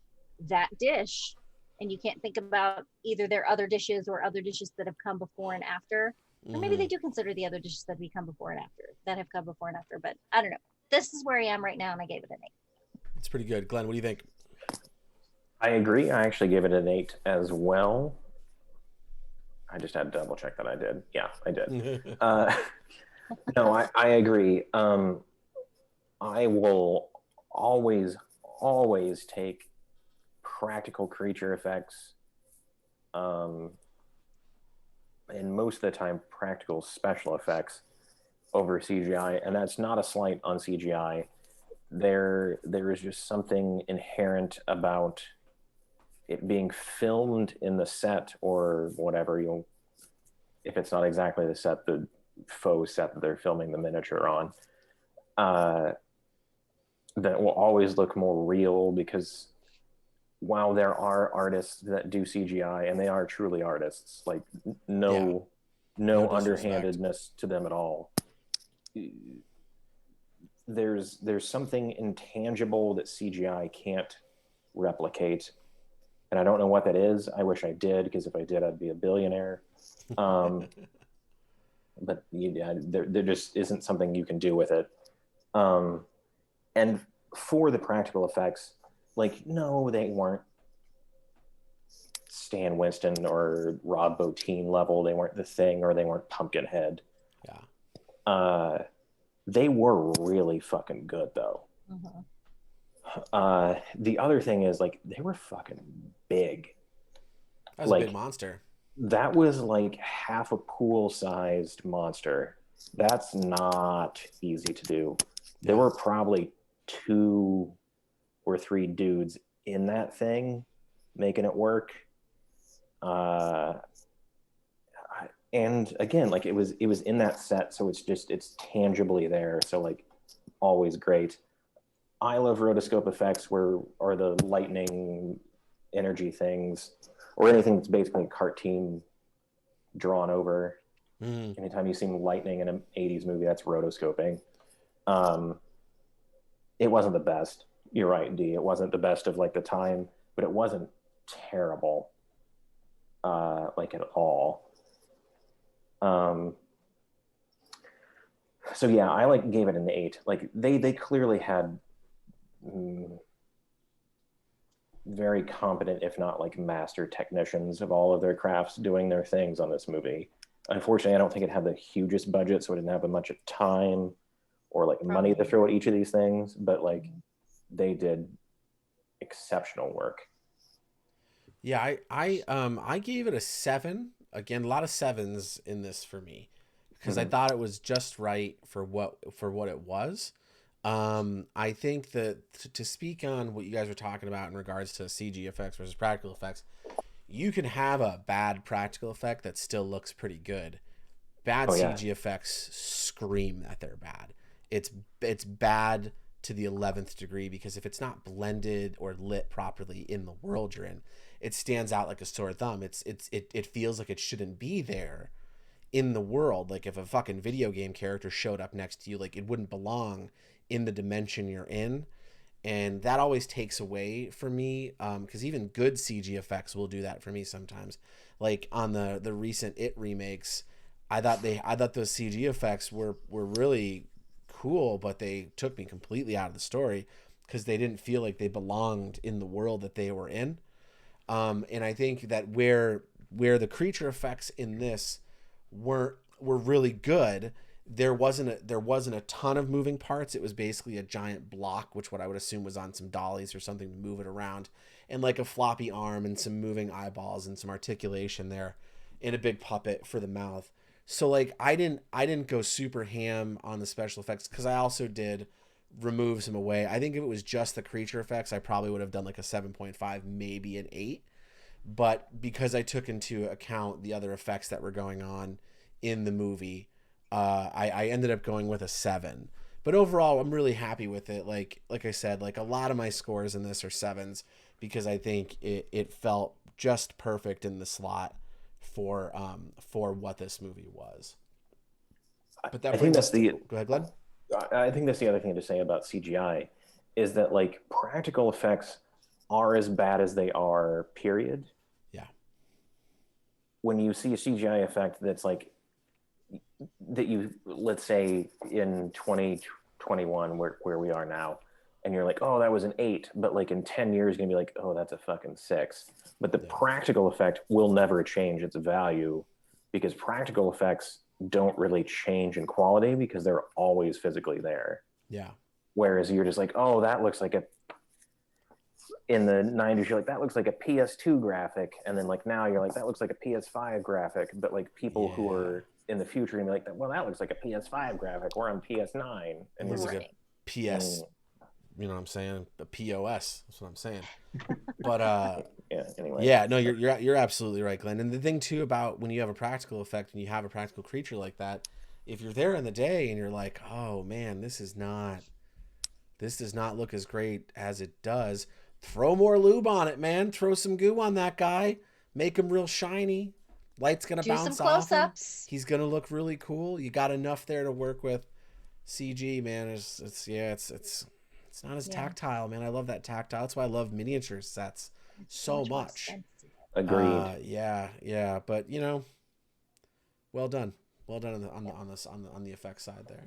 that dish and you can't think about either their other dishes or other dishes that have come before and after. Or maybe they do consider the other dishes that have come before and after, but I don't know. This is where I am right now and I gave it an 8. It's pretty good. Glenn, what do you think? I agree. I actually gave it an 8 as well. I just had to double check that I did. Yeah, I did. No, I agree. I will always take practical creature effects, and most of the time practical special effects over CGI, and that's not a slight on CGI. There is just something inherent about it being filmed in the set or whatever, if it's not exactly the set, the faux set that they're filming the miniature on, that will always look more real, because while there are artists that do CGI and they are truly artists, like no underhandedness to them at all, there's something intangible that CGI can't replicate, and I don't know what that is. I wish I did, because if I did, I'd be a billionaire. But there just isn't something you can do with it. And for the practical effects, like, no, they weren't Stan Winston or Rob Bottin level. They weren't The Thing, or they weren't Pumpkinhead. Yeah. They were really fucking good though. The other thing is, like, they were fucking big. That was like a big monster. that was like half a pool-sized monster. That's not easy to do. There were probably 2 or 3 dudes in that thing making it work. And again, like, it was in that set, so it's tangibly there. So, like, always great. I love rotoscope effects, or the lightning energy things, or anything that's basically a cartoon drawn over. Anytime you see lightning in an 80s movie, that's rotoscoping. It wasn't the best. You're right, D. It wasn't the best of, like, the time, but it wasn't terrible, like, at all. So yeah, I like gave it an 8. Like, they clearly had very competent, if not like master technicians of all of their crafts doing their things on this movie. Unfortunately, I don't think it had the hugest budget, so it didn't have much of time or like money to throw at each of these things, but like they did exceptional work. Yeah, I gave it a 7. Again, a lot of 7s in this for me, because I thought it was just right for what it was. I think that to speak on what you guys were talking about in regards to CG effects versus practical effects, you can have a bad practical effect that still looks pretty good. Bad CG effects scream that they're bad. It's bad to the 11th degree, because if it's not blended or lit properly in the world you're in, it stands out like a sore thumb. It feels like it shouldn't be there in the world. Like, if a fucking video game character showed up next to you, like, it wouldn't belong in the dimension you're in. And that always takes away for me, because even good CG effects will do that for me sometimes. Like on the recent It remakes, I thought those CG effects were really cool, but they took me completely out of the story because they didn't feel like they belonged in the world that they were in. And I think that where the creature effects in this were really good, there wasn't a ton of moving parts. It was basically a giant block, which what I would assume was on some dollies or something to move it around, and like a floppy arm and some moving eyeballs and some articulation there, and a big puppet for the mouth. So like I didn't go super ham on the special effects, because I also did remove some away. I think if it was just the creature effects, I probably would have done like a 7.5, maybe an 8. But because I took into account the other effects that were going on in the movie, I ended up going with a 7. But overall, I'm really happy with it. Like I said, like a lot of my scores in this are 7s, because I think it felt just perfect in the slot for what this movie was. But that brings us to, go ahead, Glenn. I think that's the other thing to say about CGI, is that like practical effects are as bad as they are, period. Yeah. When you see a CGI effect that's like, that you, let's say in 2021 where we are now, and you're like, oh, that was an 8, but like in 10 years you're gonna be like, oh, that's a fucking 6. But the practical effect will never change its value, because practical effects don't really change in quality because they're always physically there. Yeah. Whereas you're just like, oh, that looks like in the 90s, you're like, that looks like a PS2 graphic. And then like now you're like, that looks like a PS5 graphic. But like people who are in the future and be like, well, that looks like a PS5 graphic. We're on PS9. And it's like a PS, you know what I'm saying? A POS. That's what I'm saying. But anyway. Yeah, no, you're absolutely right, Glenn. And the thing too about when you have a practical effect and you have a practical creature like that, if you're there in the day and you're like, oh man, this does not look as great as it does, throw more lube on it, man. Throw some goo on that guy. Make him real shiny. Light's gonna bounce off him. He's gonna look really cool. You got enough there to work with. CG, man, it's not as tactile, man. I love that tactile. That's why I love miniature sets so much. Agreed. Yeah. But you know, well done on the effects side there.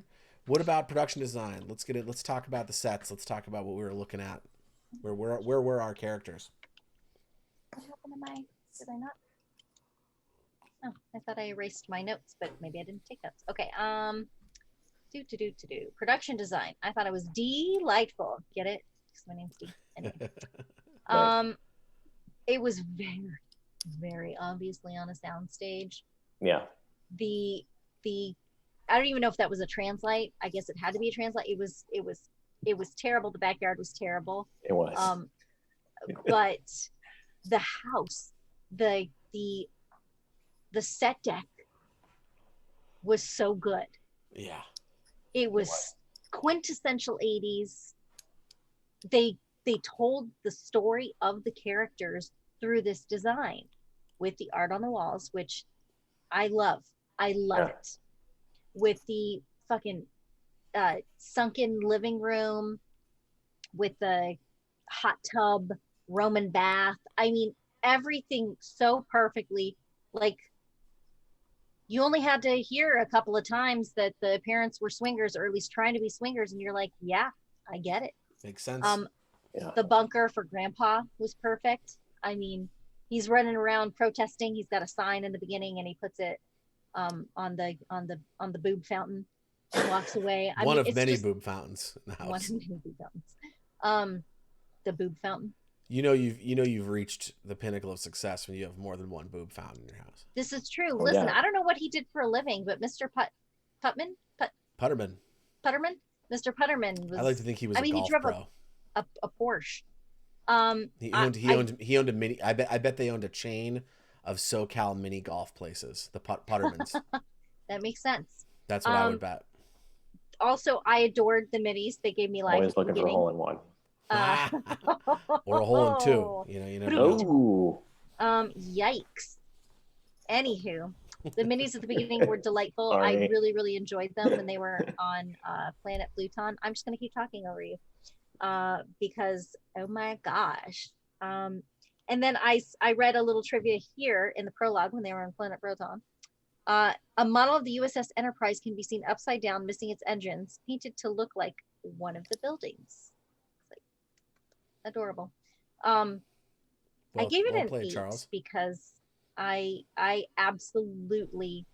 What about production design? Let's talk about the sets. Let's talk about what we were looking at. Where were our characters? What happened to my? Did I not? Oh, I thought I erased my notes, but maybe I didn't take notes. Okay. Do. Production design. I thought it was delightful. Get it? Because my name's D. Anyway. Right. It was very, very obviously on a soundstage. Yeah. The I don't even know if that was a translite. I guess it had to be a translite. It was terrible. The backyard was terrible. It was. But the house, the set deck was so good. Yeah. It was quintessential 80s. They told the story of the characters through this design with the art on the walls, which I love. I love it. With the fucking sunken living room, with the hot tub, Roman bath. I mean, everything so perfectly. Like, you only had to hear a couple of times that the parents were swingers, or at least trying to be swingers, and you're like, yeah, I get it. Makes sense. The bunker for Grandpa was perfect. I mean, he's running around protesting. He's got a sign in the beginning, and he puts it on the boob fountain and walks away. One of many boob fountains in the house. One of many boob fountains. The boob fountain. You've reached the pinnacle of success when you have more than one boob fountain in your house. This is true. Listen, I don't know what he did for a living, but Mr. Putterman, Mr. Putterman was. I like to think he was. He drove pro. a Porsche. He owned a mini. I bet they owned a chain of SoCal mini golf places. The Puttermans. That makes sense. That's what I would bet. Also, I adored the minis. They gave me life. Always looking for a hole in one. Or a hole in two. You know. Yikes. Anywho, the minis at the beginning were delightful. I really, really enjoyed them when they were on Planet Pluton. I'm just going to keep talking over you because, oh my gosh. And then I read a little trivia here in the prologue when they were on Planet Proton. A model of the USS Enterprise can be seen upside down, missing its engines, painted to look like one of the buildings. Adorable. I gave it an 8 Charles. Because I absolutely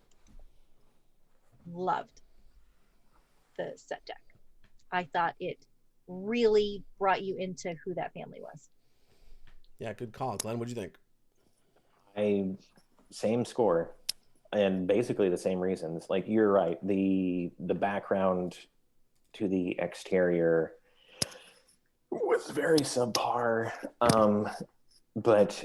loved the set deck. I thought it really brought you into who that family was. Yeah, good call. Glenn, what'd you think? Same score and basically the same reasons. Like, you're right. The background to the exterior was very subpar, but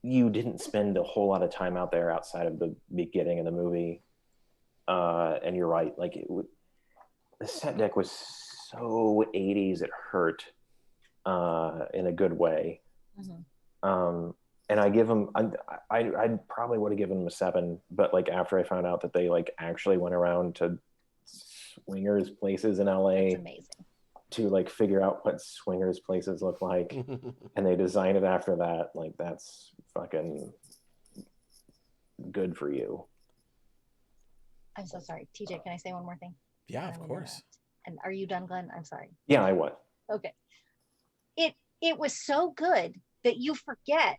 you didn't spend a whole lot of time out there outside of the beginning of the movie. And you're right, like the set deck was so 80s it hurt in a good way. Mm-hmm. And I give them, I probably would have given them a 7, but like after I found out that they like actually went around to swingers places in LA. That's amazing. To like figure out what swingers places look like and they designed it after that, like that's fucking good for you. I'm so sorry, TJ, can I say one more thing? Yeah, of course. And are you done, Glenn? I'm sorry. Yeah, I was. Okay. It was so good that you forget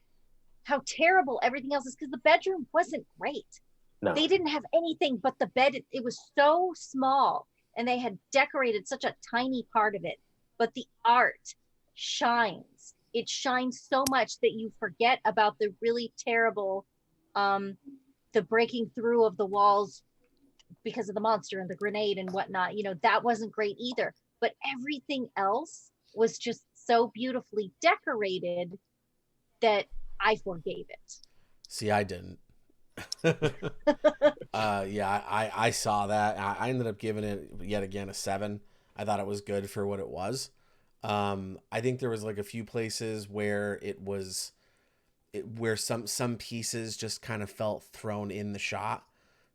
how terrible everything else is, because the bedroom wasn't great. No. They didn't have anything but the bed. It was so small. And they had decorated such a tiny part of it, but the art shines. It shines so much that you forget about the really terrible, the breaking through of the walls because of the monster and the grenade and whatnot. You know, that wasn't great either. But everything else was just so beautifully decorated that I forgave it. See, I didn't. I saw that. I ended up giving it yet again a 7. I thought it was good for what it was. I think there was like a few places where where some pieces just kind of felt thrown in the shot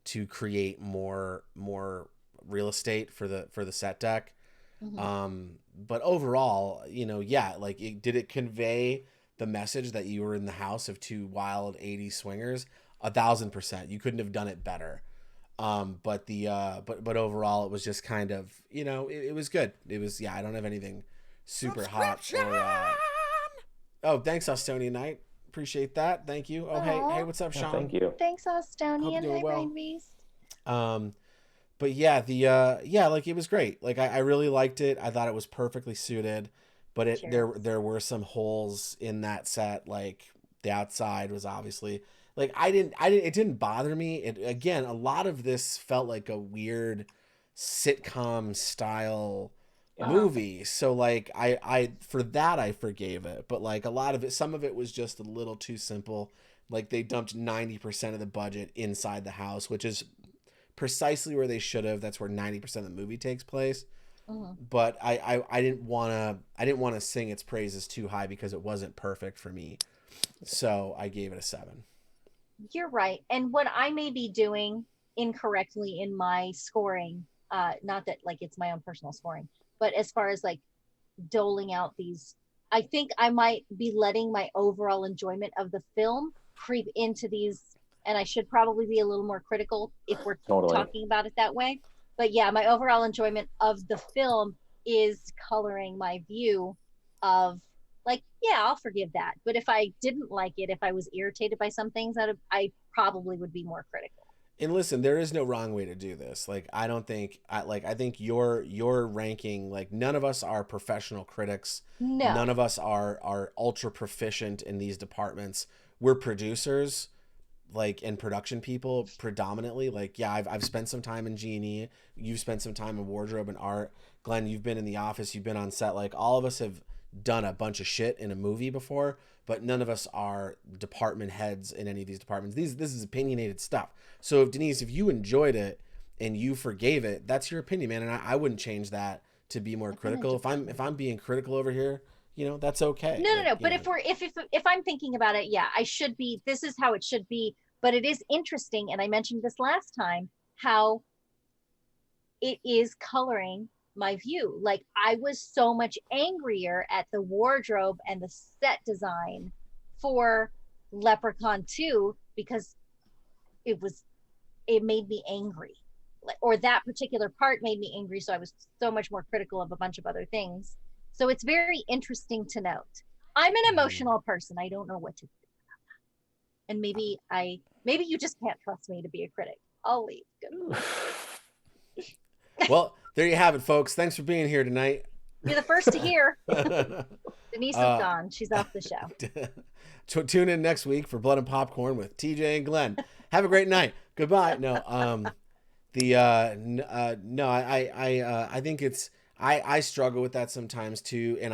to create more real estate for the set deck. Mm-hmm. But overall, did it convey the message that you were in the house of two wild 80s swingers? 1,000%. You couldn't have done it better. But overall, it was just kind of, it was good. It was, I don't have anything super hot Oh, thanks, Astonia Knight. Appreciate that. Thank you. Oh, hey, Aw. hey, what's up, Yeah, Sean? thank you. Thanks, Hope Astonia. you're doing Hi, well. Brain Beast. But yeah, like it was great. Like I really liked it. I thought it was perfectly suited, but Cheers. there were some holes in that set. Like the outside was obviously like I didn't it didn't bother me. It again, a lot of this felt like a weird sitcom style movie. So like I for that I forgave it, but like a lot of it, some of it was just a little too simple. Like they dumped 90% of the budget inside the house, which is precisely where they should have. That's where 90% of the movie takes place. But I didn't want to sing its praises too high because it wasn't perfect for me. So I gave it a 7. You're right. And what I may be doing incorrectly in my scoring, not that like it's my own personal scoring, but as far as like doling out these, I think I might be letting my overall enjoyment of the film creep into these, and I should probably be a little more critical if we're Totally. talking about it that way. But yeah, my overall enjoyment of the film is coloring my view of like, yeah, I'll forgive that. But if I didn't like it, if I was irritated by some things, I probably would be more critical. And listen, there is no wrong way to do this. Like I don't think I think your ranking, like none of us are professional critics. No. None of us are ultra proficient in these departments. We're producers, like, and production people predominantly. Like, yeah, I've spent some time in G&E. You've spent some time in wardrobe and art. Glenn, you've been in the office. You've been on set. Like all of us have done a bunch of shit in a movie before, but none of us are department heads in any of these departments. This is opinionated stuff. So if Denise, if you enjoyed it and you forgave it, that's your opinion, man. And I wouldn't change that to be more critical. If I'm being critical over here, that's okay. No, no, Like, no. But if I'm thinking about it, yeah, I should be. This is how it should be. But it is interesting, and I mentioned this last time, how it is coloring my view. Like I was so much angrier at the wardrobe and the set design for Leprechaun 2 because it made me angry. Or that particular part made me angry, so I was so much more critical of a bunch of other things. So it's very interesting to note. I'm an emotional person. I don't know what to do. And maybe you just can't trust me to be a critic. I'll leave. Good. Well, there you have it, folks. Thanks for being here tonight. You're the first to hear. Denise is gone. She's off the show. Tune in next week for Blood and Popcorn with TJ and Glenn. Have a great night. Goodbye. No, I think it's I struggle with that sometimes too, and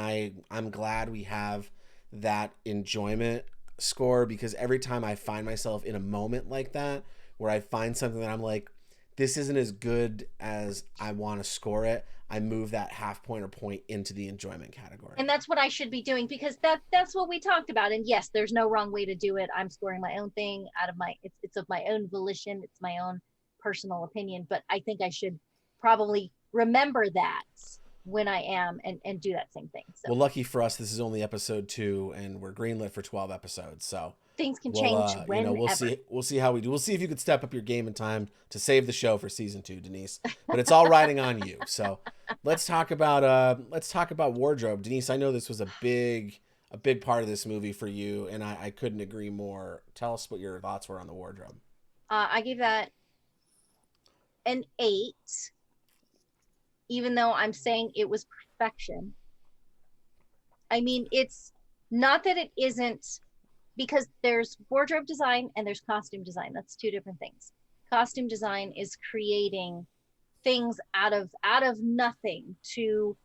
I'm glad we have that enjoyment score, because every time I find myself in a moment like that where I find something that I'm like, this isn't as good as I want to score it, I move that half point or point into the enjoyment category. And that's what I should be doing, because that's what we talked about. And yes, there's no wrong way to do it. I'm scoring my own thing out of it's of my own volition. It's my own personal opinion, but I think I should probably remember that when I am and do that same thing. So. Well, lucky for us, this is only episode 2 and we're greenlit for 12 episodes. So things can change whenever. We'll see how we do. We'll see if you could step up your game in time to save the show for season 2, Denise. But it's all riding on you. So let's talk about wardrobe. Denise, I know this was a big part of this movie for you, and I couldn't agree more. Tell us what your thoughts were on the wardrobe. I gave that an 8, even though I'm saying it was perfection. I mean, it's not that it isn't, because there's wardrobe design and there's costume design. That's 2 different things. Costume design is creating things out of nothing to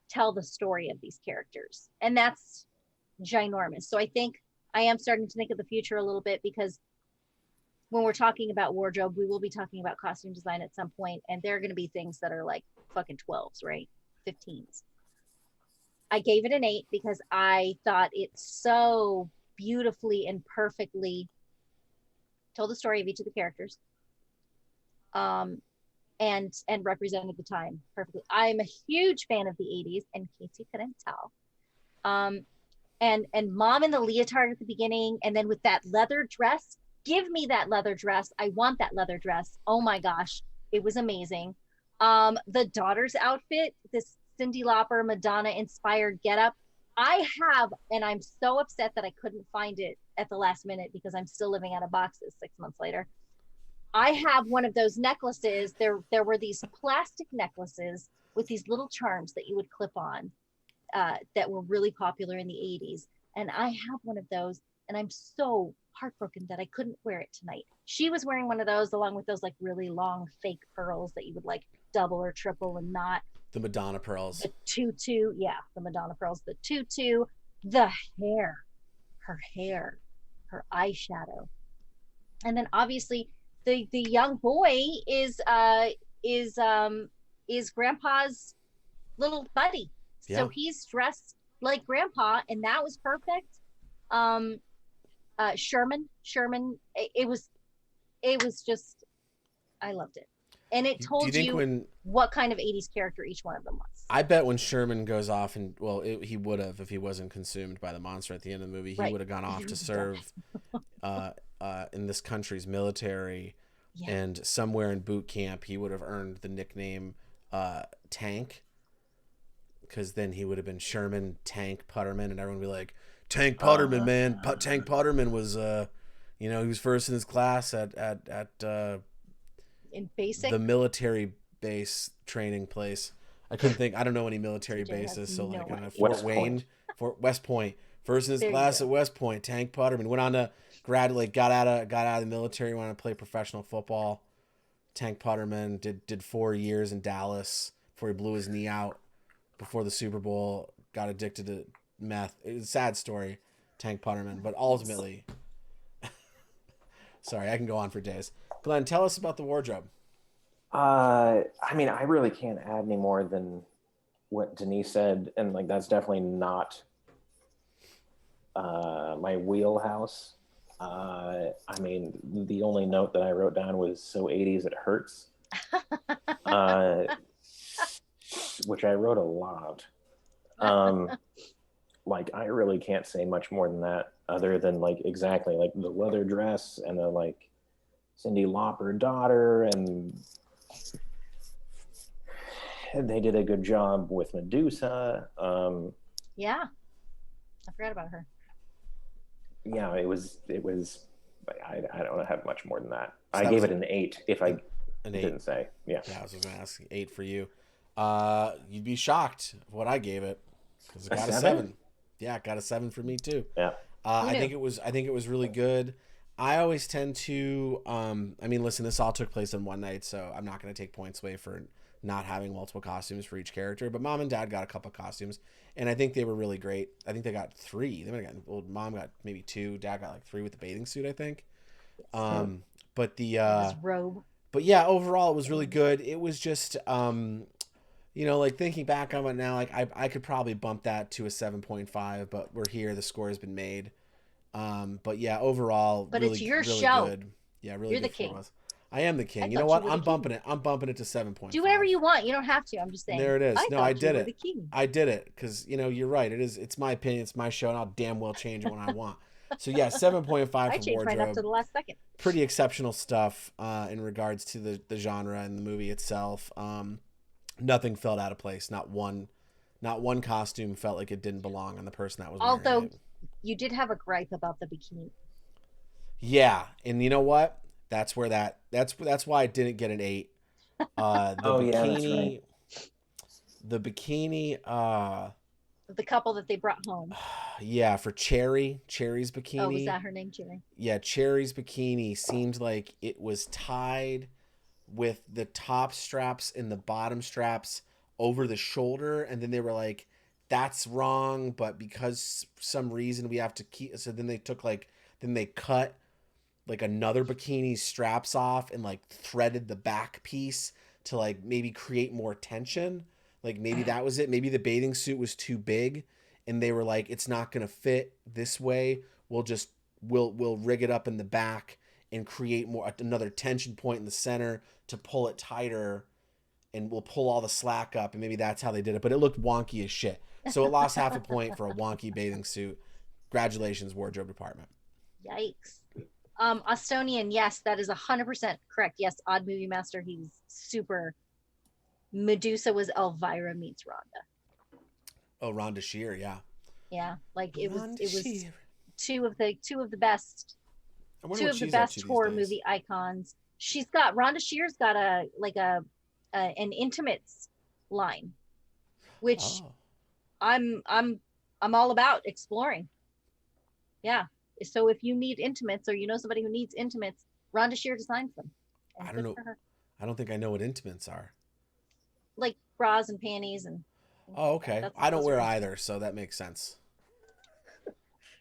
tell the story of these characters. And that's ginormous. So I think I am starting to think of the future a little bit, because when we're talking about wardrobe, we will be talking about costume design at some point, and there are going to be things that are like fucking 12s, right? 15s. I gave it an 8 because I thought it so beautifully and perfectly told the story of each of the characters, and represented the time perfectly. I'm a huge fan of the 80s, in case you couldn't tell. And mom in the leotard at the beginning, and then with that leather dress. Give me that leather dress. I want that leather dress. Oh my gosh, it was amazing. The daughter's outfit, this Cyndi Lauper Madonna inspired getup, I have, and I'm so upset that I couldn't find it at the last minute because I'm still living out of boxes 6 months later. I have one of those necklaces. There were these plastic necklaces with these little charms that you would clip on that were really popular in the 80s. And I have one of those, and I'm so heartbroken that I couldn't wear it tonight. She was wearing one of those along with those like really long fake pearls that you would like double or triple and knot. The Madonna pearls. The tutu, yeah, the Madonna pearls, the tutu, the hair, her eyeshadow. And then obviously the young boy is grandpa's little buddy. Yeah. So he's dressed like grandpa, and that was perfect. Sherman, it was just, I loved it. And it told you what kind of 80s character each one of them was. I bet when Sherman goes off, and he would have, if he wasn't consumed by the monster at the end of the movie, he would have gone off to serve in this country's military. Yeah. And somewhere in boot camp, he would have earned the nickname Tank, because then he would have been Sherman Tank Putterman, and everyone would be like, Tank Putterman, man. Tank Putterman was, he was first in his class at in basic, the military base training place. I don't know any military bases. So like Fort Wayne, West Point, first in his class at West Point, Tank Putterman went on to got out of the military, wanted to play professional football. Tank Putterman did 4 years in Dallas before he blew his knee out before the Super Bowl, got addicted to meth. It was a sad story, Tank Putterman, but ultimately, sorry, I can go on for days. Glenn, tell us about the wardrobe. I mean, I really can't add any more than what Denise said, and like that's definitely not my wheelhouse. I mean, the only note that I wrote down was "so 80s it hurts," which I wrote a lot. Like I really can't say much more than that, other than like exactly like the leather dress and the like Cyndi Lauper daughter, and they did a good job with Medusa. Yeah, I forgot about her. Yeah, it was. I don't have much more than that. So I gave it an 8. If I didn't say, yeah. Yeah, I was going to ask 8 for you. You'd be shocked what I gave it, because it got a 7. Yeah, it got a 7 for me too. Yeah. I think it was really good. I always tend to, I mean, listen, this all took place in one night, so I'm not going to take points away for not having multiple costumes for each character. But Mom and Dad got a couple costumes, and I think they were really great. I think they got 3. They might have gotten, Mom got maybe 2. Dad got like 3 with the bathing suit, I think. But the his robe. But yeah, overall it was really good. It was just, like thinking back on it now, like I could probably bump that to a 7.5, but we're here. The score has been made. But yeah, overall, but really, it's your really show. Good. Yeah, really. You're good the king. I am the king. You know what? I'm bumping it. I'm bumping it to 7.5. Do whatever you want. You don't have to. I'm just saying. There it is. I did it. The king. I did it because you're right. It's my opinion. It's my show, and I'll damn well change it when I want. So yeah, 7.5 for I changed mine up to the last second. Pretty exceptional stuff in regards to the genre and the movie itself. Nothing felt out of place. Not one costume felt like it didn't belong on the person that was wearing it. Although you did have a gripe about the bikini. Yeah, and you know what? That's why I didn't get an 8. Bikini, yeah, that's right. The bikini. The couple that they brought home. Yeah, for Cherry's bikini. Oh, was that her name, Cherry? Yeah, Cherry's bikini seemed like it was tied with the top straps and the bottom straps over the shoulder, and then they were like, that's wrong, but because some reason we have to keep, so then they cut like another bikini's straps off and like threaded the back piece to like maybe create more tension. Like maybe that was it. Maybe the bathing suit was too big and they were like, it's not going to fit this way. We'll rig it up in the back and create another tension point in the center to pull it tighter, and we'll pull all the slack up, and maybe that's how they did it. But it looked wonky as shit. So it lost half a point for a wonky bathing suit. Congratulations, wardrobe department. Yikes. Austonian, yes, that is 100% correct. Yes, Odd Movie Master, he's super. Medusa was Elvira meets Rhonda. Oh, Rhonda Shear, yeah. Yeah, like it was Rhonda Shear. two of the best I wonder two what of the she's up to best these horror days. movie icons. Rhonda Shear's got an intimates line, which Oh, I'm all about exploring. Yeah. So if you need intimates or you know somebody who needs intimates, Rhonda Shear designs them. And I don't good know. for her. I don't think I know what intimates are. Like bras and panties and Oh, okay. that's I don't those are wear intimates. either, so that makes sense.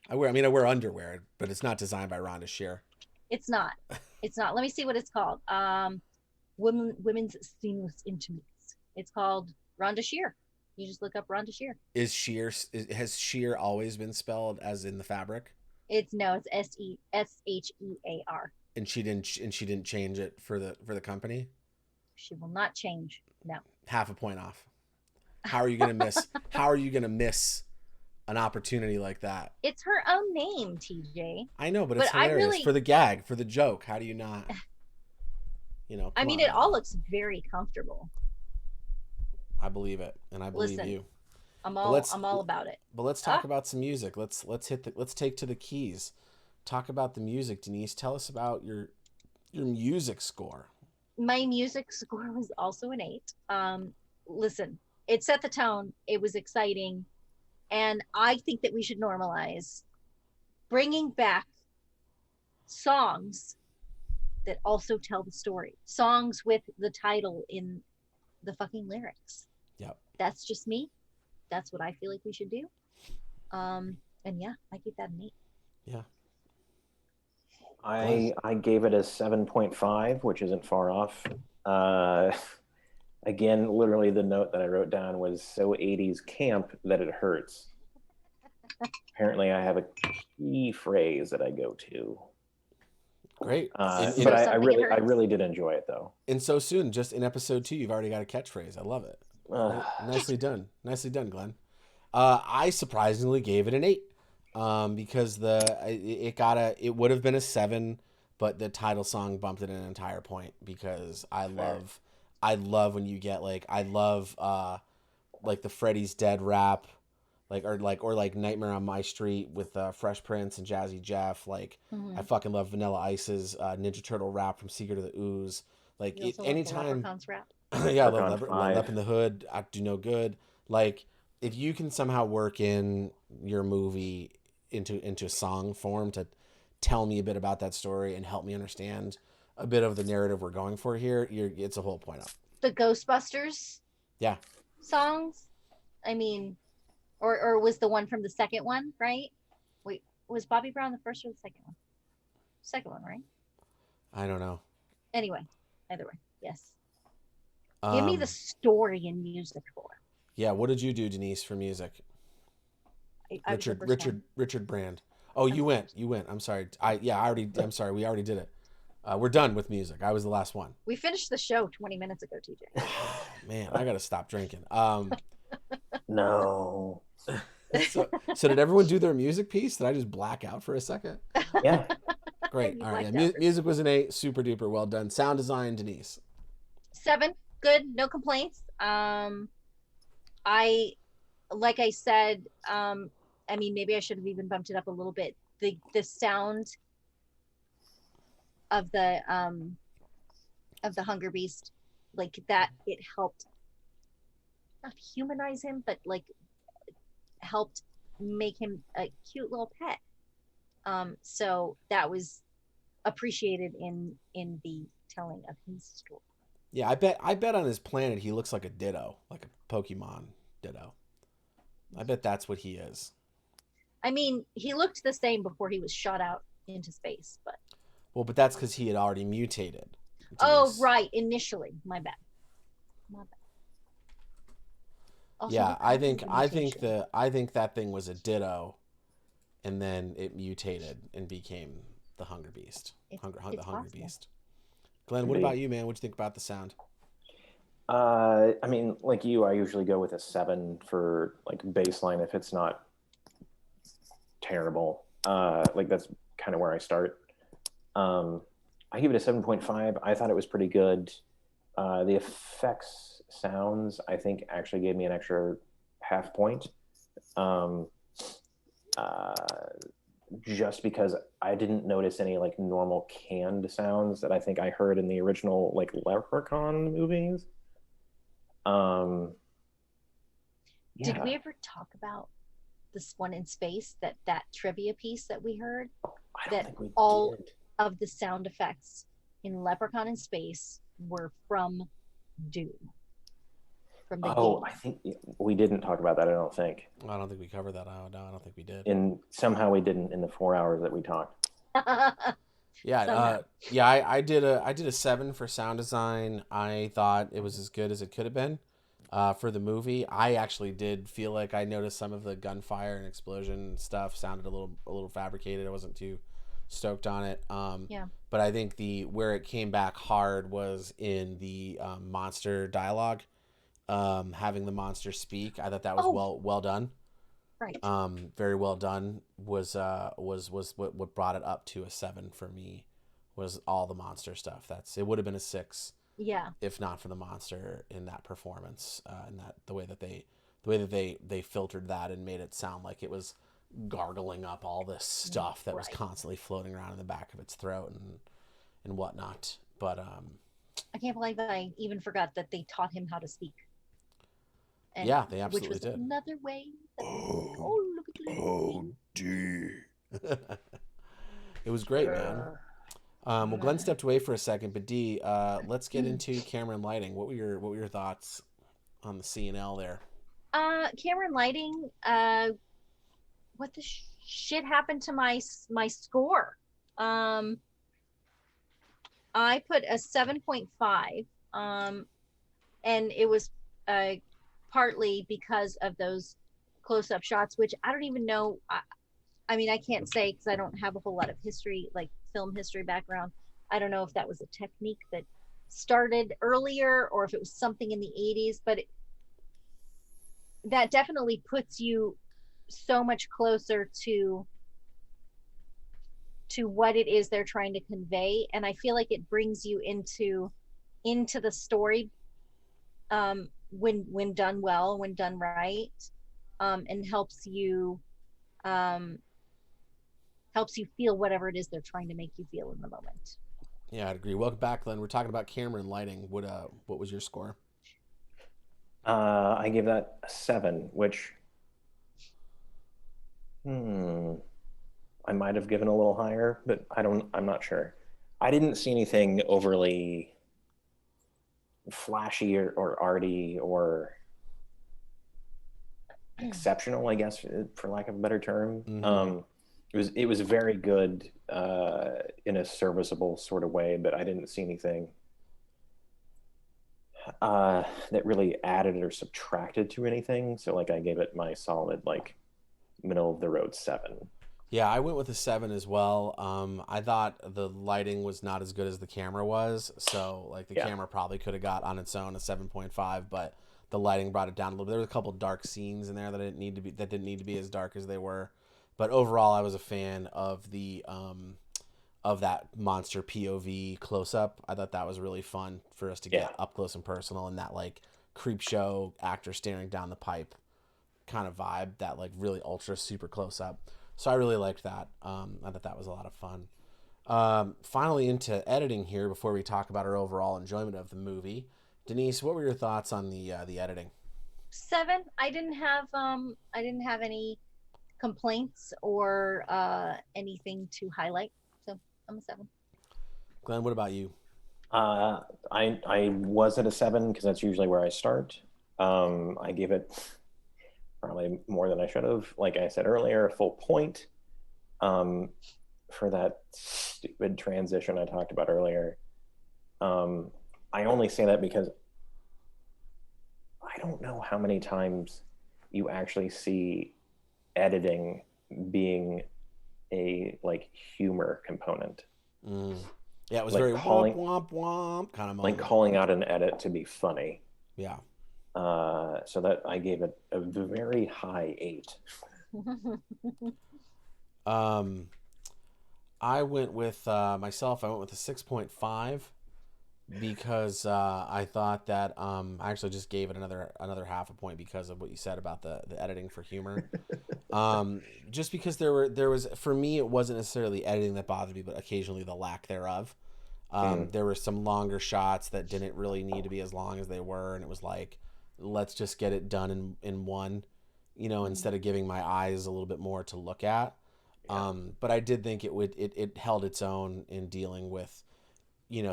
I wear underwear, but it's not designed by Rhonda Shear. It's not. It's not. Let me see what it's called. Women's seamless intimates. It's called Rhonda Shear. You just look up Rhonda Shear. Has sheer always been spelled as in the fabric? It's Shear. And she didn't change it for the company? She will not change. No. Half a point off. How are you going to miss an opportunity like that? It's her own name, TJ. I know, but it's But I hilarious really- for the gag, for the joke. How do you not? I mean, it all looks very comfortable. I believe it, and I believe Listen, you. I'm let's- all about it. But let's talk about some music. Let's take to the keys. Talk about the music, Denise. Tell us about your music score. My music score was also an 8. Listen, it set the tone. It was exciting, and I think that we should normalize bringing back songs that also tell the story. Songs with the title in the fucking lyrics. Yep. That's just me. That's what I feel like we should do. And yeah, I give that an 8. Yeah. I gave it a 7.5, which isn't far off. Again, literally the note that I wrote down was so 80s camp that it hurts. Apparently I have a key phrase that I go to. Great. But I really did enjoy it though. And so soon, just in episode 2, you've already got a catchphrase. I love it. Nicely done. Nicely done, Glenn. I surprisingly gave it an 8. Because it would have been a 7, but the title song bumped it an entire point because I love when you get like the Freddy's Dead rap, or Nightmare on My Street with Fresh Prince and Jazzy Jeff. I fucking love Vanilla Ice's Ninja Turtle rap from Secret of the Ooze. Anytime, yeah, I love Lep in the Hood. I Do No Good. If you can somehow work in your movie into song form to tell me a bit about that story and help me understand a bit of the narrative we're going for here, it's a whole point up. The Ghostbusters songs, I mean, or was the one from the second one, right? Wait, was Bobby Brown the first or the second one? Second one, right? I don't know. Anyway, either way, yes. Give me the story in music for. Yeah, what did you do, Denise, for music? Richard Brand. Oh, you went. I'm sorry. I'm sorry. We already did it. We're done with music. I was the last one. We finished the show 20 minutes ago, TJ. Man, I gotta stop drinking. No. So did everyone do their music piece? Did I just black out for a second? Yeah. Great. All right. Yeah, music was an 8. Super duper. Well done. Sound design, Denise. 7. Good. No complaints. Like I said, I mean, maybe I should have even bumped it up a little bit. The sound of the Hunger Beast, like that, it helped not humanize him, but helped make him a cute little pet. So that was appreciated in the telling of his story. Yeah, I bet on his planet he looks like a Ditto, like a Pokemon Ditto. I bet that's what he is. I mean, he looked the same before he was shot out into space, but. Well, but that's because he had already mutated. Oh, right. Initially, my bad. Also, yeah, I think that thing was a Ditto, and then it mutated and became the Hunger Beast. The Hunger Beast. Glenn, what about you, man? What'd you think about the sound? I mean, like you, I usually go with a 7 for baseline if it's not terrible. That's kind of where I start. I give it a 7.5. I thought it was pretty good. The effects sounds, I think, actually gave me an extra half point. just because I didn't notice any like normal canned sounds that I think I heard in the original like Leprechaun movies. Did Yeah, we ever talk about this one in space, that trivia piece that we heard, I don't that think we all did. of the sound effects in Leprechaun in Space were from Doom, from the Oh, game? I think we didn't talk about that. I don't think. I don't think we covered that. Oh, no, I don't think we did. And somehow we didn't in the 4 hours that we talked. Yeah, Somehow. yeah. I did a 7 for sound design. I thought it was as good as it could have been. For the movie, I actually did feel like I noticed some of the gunfire and explosion stuff sounded a little fabricated. I wasn't too stoked on it. Yeah. But I think the where it came back hard was in the monster dialogue. Having the monster speak, I thought that was Oh, well done. right. Very well done. Was what brought it up to a 7 for me. Was all the monster stuff. It would have been a 6 Yeah. if not for the monster in that performance, and that the way that they filtered that and made it sound like it was gargling up all this stuff that was Right. constantly floating around in the back of its throat and whatnot. But I can't believe that I even forgot that they taught him how to speak. And yeah, they which absolutely was did. another way that Oh, oh, look at the little D. It was great, man. Well, Glenn stepped away for a second, but D, let's get into camera and lighting. What were your thoughts on the C&L there? Cameron lighting, what the shit happened to my score? I put a 7.5, and it was partly because of those close-up shots, which I don't even know. I mean, I can't say because I don't have a whole lot of history, like film history background. I don't know if that was a technique that started earlier or if it was something in the 80s, but that definitely puts you so much closer to what it is they're trying to convey, and I feel like it brings you into the story, when done well, when done right, and um, helps you feel whatever it is they're trying to make you feel in the moment. Yeah, I'd agree. Welcome back, Glenn. We're talking about camera and lighting. What was your score? I gave that a 7, which I might have given a little higher, but I'm not sure. I didn't see anything overly flashy or arty or exceptional, I guess, for lack of a better term. Mm-hmm. It was very good in a serviceable sort of way, but I didn't see anything that really added or subtracted to anything. So like I gave it my solid like middle of the road 7. Yeah, I went with a 7 as well. I thought the lighting was not as good as the camera was, so like the camera probably could have got on its own a 7.5, but the lighting brought it down a little bit. There was a couple dark scenes in there that didn't need to be as dark as they were, but overall, I was a fan of the of that monster POV close up. I thought that was really fun for us to get up close and personal, and that like creep show actor staring down the pipe kind of vibe, that like really ultra super close up. So I really liked that. I thought that was a lot of fun. Finally, into editing here before we talk about our overall enjoyment of the movie. Denise, what were your thoughts on the editing? 7. I didn't have any complaints or anything to highlight, so I'm a 7. Glenn, what about you? I was at a 7 because that's usually where I start. I gave it probably more than I should have. Like I said earlier, a full point for that stupid transition I talked about earlier. I only say that because I don't know how many times you actually see editing being a like humor component. Yeah, it was like very calling, womp womp womp kind of moment. like calling out an edit to be funny. Yeah. So that I gave it a very high 8. I went with myself. I went with a 6.5. because I thought that I actually just gave it another half a point because of what you said about the editing for humor. Just because there was for me, it wasn't necessarily editing that bothered me, but occasionally the lack thereof. There were some longer shots that didn't really need to be as long as they were, and it was like, let's just get it done in one, instead of giving my eyes a little bit more to look at. But I did think it held its own in dealing with,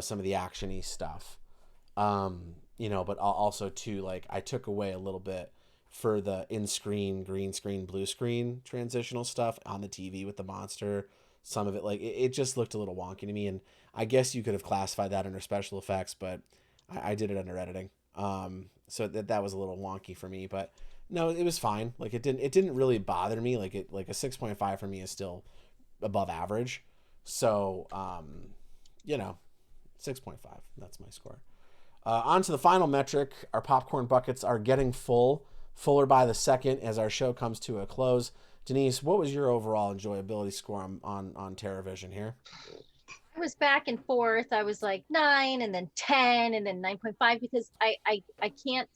some of the actiony stuff. But also too, like, I took away a little bit for the in-screen, green screen, blue screen transitional stuff on the TV with the monster. Some of it, like, it just looked a little wonky to me, and I guess you could have classified that under special effects, but I did it under editing. So that was a little wonky for me, but no, it was fine. Like, it didn't really bother me. Like, a 6.5 for me is still above average. So, 6.5. That's my score. On to the final metric. Our popcorn buckets are getting fuller by the second as our show comes to a close. Denise, what was your overall enjoyability score on TerrorVision here? I was back and forth. I was like 9 and then 10 and then 9.5 because I can't,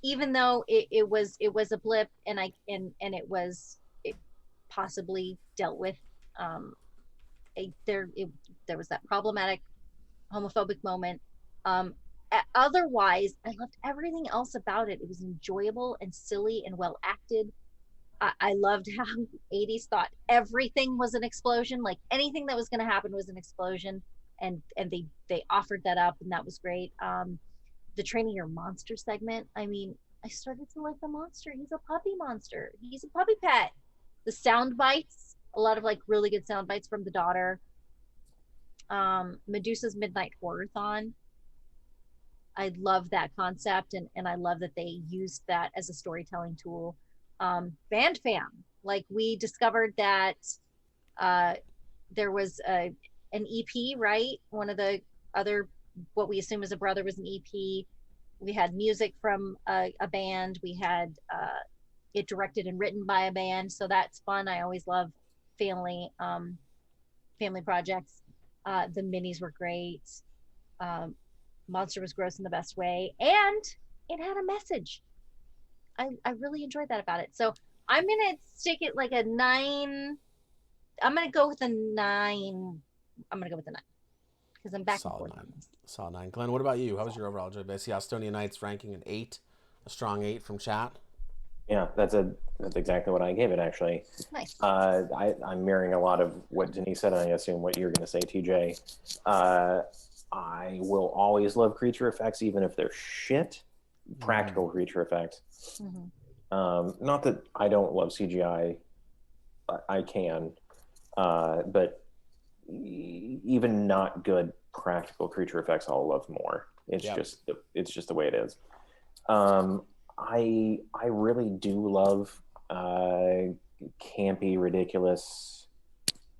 even though it was a blip and it possibly dealt with there was that problematic homophobic moment. Otherwise, I loved everything else about it. It was enjoyable and silly and well acted. I loved how 80s thought everything was an explosion. Like, anything that was going to happen was an explosion, and they offered that up, and that was great. The training your monster segment. I mean, I started to like the monster. He's a puppy monster. He's a puppy pet. The sound bites, a lot of like really good sound bites from the daughter. Medusa's Midnight Horror-thon. I love that concept, and I love that they used that as a storytelling tool. Band Fam, like, we discovered that there was an EP, right? One of the other, what we assume is a brother, was an EP. We had music from a band. We had it directed and written by a band, so that's fun. I always love family projects. The minis were great. Monster was gross in the best way, and it had a message. I really enjoyed that about it. So I'm gonna stick it like a 9. I'm gonna go with a 9. Because I'm back and forth. Solid 9. Glenn, what about you? How was your overall enjoyability? I see Estonia Knights ranking an 8, a strong 8 from chat. Yeah, that's exactly what I gave it, actually. Nice. I'm mirroring a lot of what Denise said, and I assume what you're going to say, TJ. I will always love creature effects, even if they're shit. Practical creature effects. Mm-hmm. Not that I don't love CGI. I can. But even not good practical creature effects, I'll love more. It's just the way it is. I really do love campy, ridiculous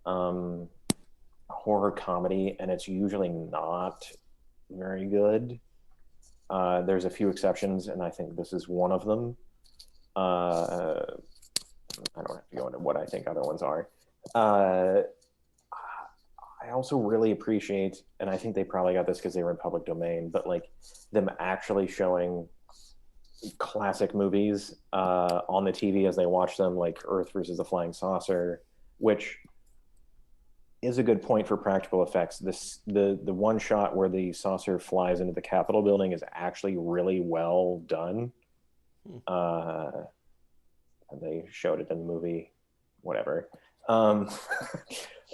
horror comedy, and it's usually not very good. There's a few exceptions, and I think this is one of them. I don't have to go into what I think other ones are. I also really appreciate, and I think they probably got this because they were in public domain, but like them actually showing classic movies on the TV as they watch them, like Earth versus the Flying Saucer, which is a good point for practical effects. The one shot where the saucer flies into the Capitol building is actually really well done. They showed it in the movie, whatever.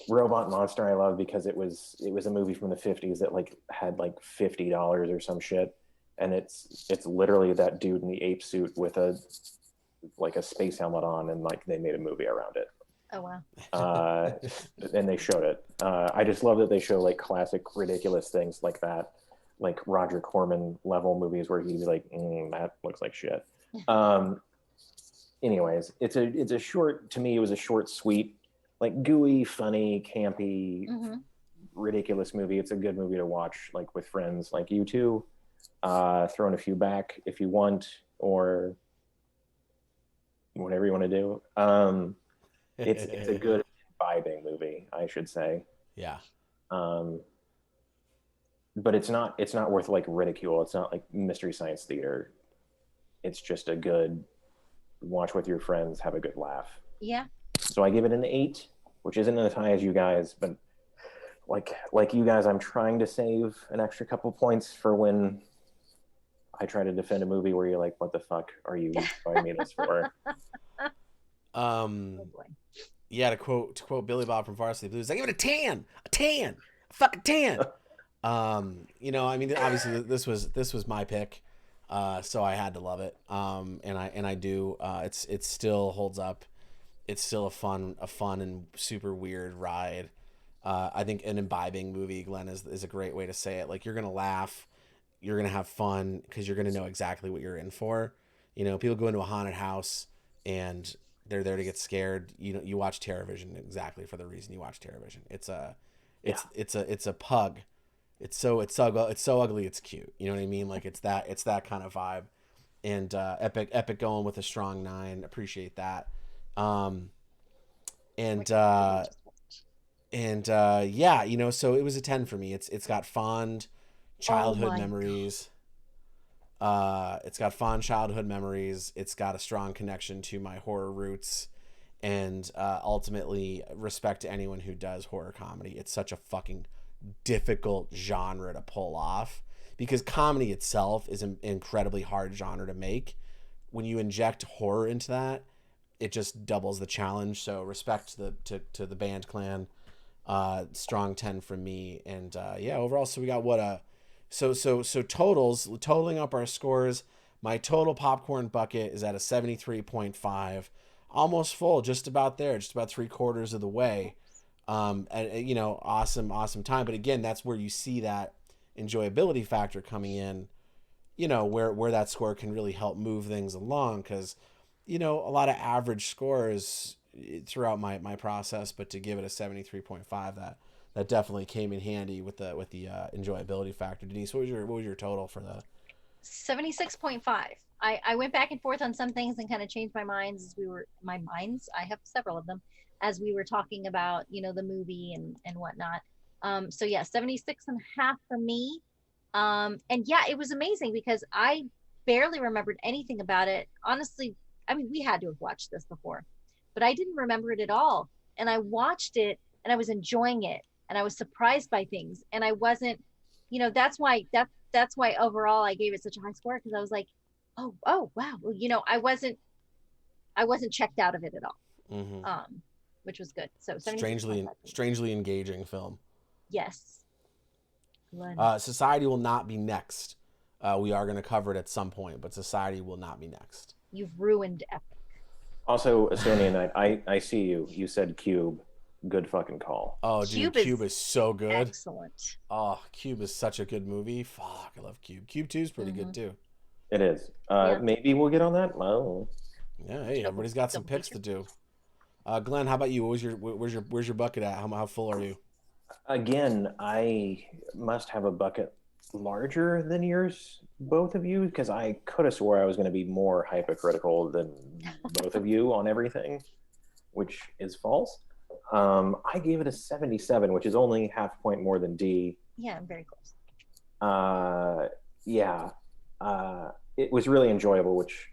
Robot Monster I love because it was a movie from the 50s that like had like $50 or some shit, and it's literally that dude in the ape suit with a space helmet on, and like they made a movie around it. Oh wow. And they showed it. I just love that they show like classic ridiculous things like that, like Roger Corman level movies where he's like, that looks like shit. Anyways, it's a short, to me it was a short, sweet, like gooey, funny, campy, ridiculous movie. It's a good movie to watch like with friends like you two, throwing a few back if you want, or whatever you want to do. It's a good vibing movie, I should say. Yeah. but it's not worth like ridicule. It's not like Mystery Science Theater. It's just a good watch with your friends, have a good laugh. Yeah. So I give it an 8, which isn't as high as you guys, but like you guys, I'm trying to save an extra couple points for when I try to defend a movie where you're like, what the fuck are you showing me this for? Oh boy. Yeah, to quote Billy Bob from Varsity Blues, I give it a 10, a fucking 10. You know, I mean, obviously this was my pick, so I had to love it. And I do. It still holds up. It's still a fun and super weird ride. I think an imbibing movie, Glenn, is a great way to say it. Like, you're gonna laugh, you're gonna have fun because you're gonna know exactly what you're in for. You know, people go into a haunted house and they're there to get scared. You know, you watch TerrorVision exactly for the reason you watch TerrorVision. It's a pug. It's so ugly it's cute. You know what I mean? Like, it's that kind of vibe. And epic going with a strong 9. Appreciate that. Yeah, you know, so it was a 10 for me. It's got fond childhood memories. It's got fond childhood memories. It's got a strong connection to my horror roots, and ultimately respect to anyone who does horror comedy. It's such a fucking difficult genre to pull off because comedy itself is an incredibly hard genre to make. When you inject horror into that, it just doubles the challenge. So respect to the band clan. Strong 10 from me. And yeah, overall, so we got totaling up our scores. My total popcorn bucket is at a 73.5, almost full, just about there, just about 3/4 of the way. And, you know, awesome time. But again, that's where you see that enjoyability factor coming in, you know, where that score can really help move things along. Cause, you know, a lot of average scores throughout my process, but to give it a 73.5, that definitely came in handy with the enjoyability factor. Denise, what was your total for the 76.5. I went back and forth on some things and kind of changed my minds as I have several of them as we were talking about, you know, the movie and whatnot. So yeah, 76.5 for me. And yeah, it was amazing because I barely remembered anything about it. Honestly, I mean, we had to have watched this before, but I didn't remember it at all. And I watched it and I was enjoying it and I was surprised by things. And I wasn't, you know, that's why overall I gave it such a high score because I was like, oh, wow. Well, you know, I wasn't checked out of it at all. mm-hmm. Which was good. So strangely engaging film. Yes. Society will not be next. We are going to cover it at some point, but Society will not be next. You've ruined Epic. Also, Estonian Night, I see you. You said Cube. Good fucking call. Oh, dude, Cube is so good. Excellent. Oh, Cube is such a good movie. Fuck, I love Cube. Cube 2 is pretty good too. It is. Maybe we'll get on that. Oh. Yeah, hey, everybody's got some picks to do. Glenn, how about you? Where's your bucket at? How full are you? Again, I must have a bucket larger than yours, both of you, because I could have swore I was going to be more hypocritical than both of you on everything, which is false. I gave it a 77, which is only half a point more than D. Yeah, I'm very close. It was really enjoyable, which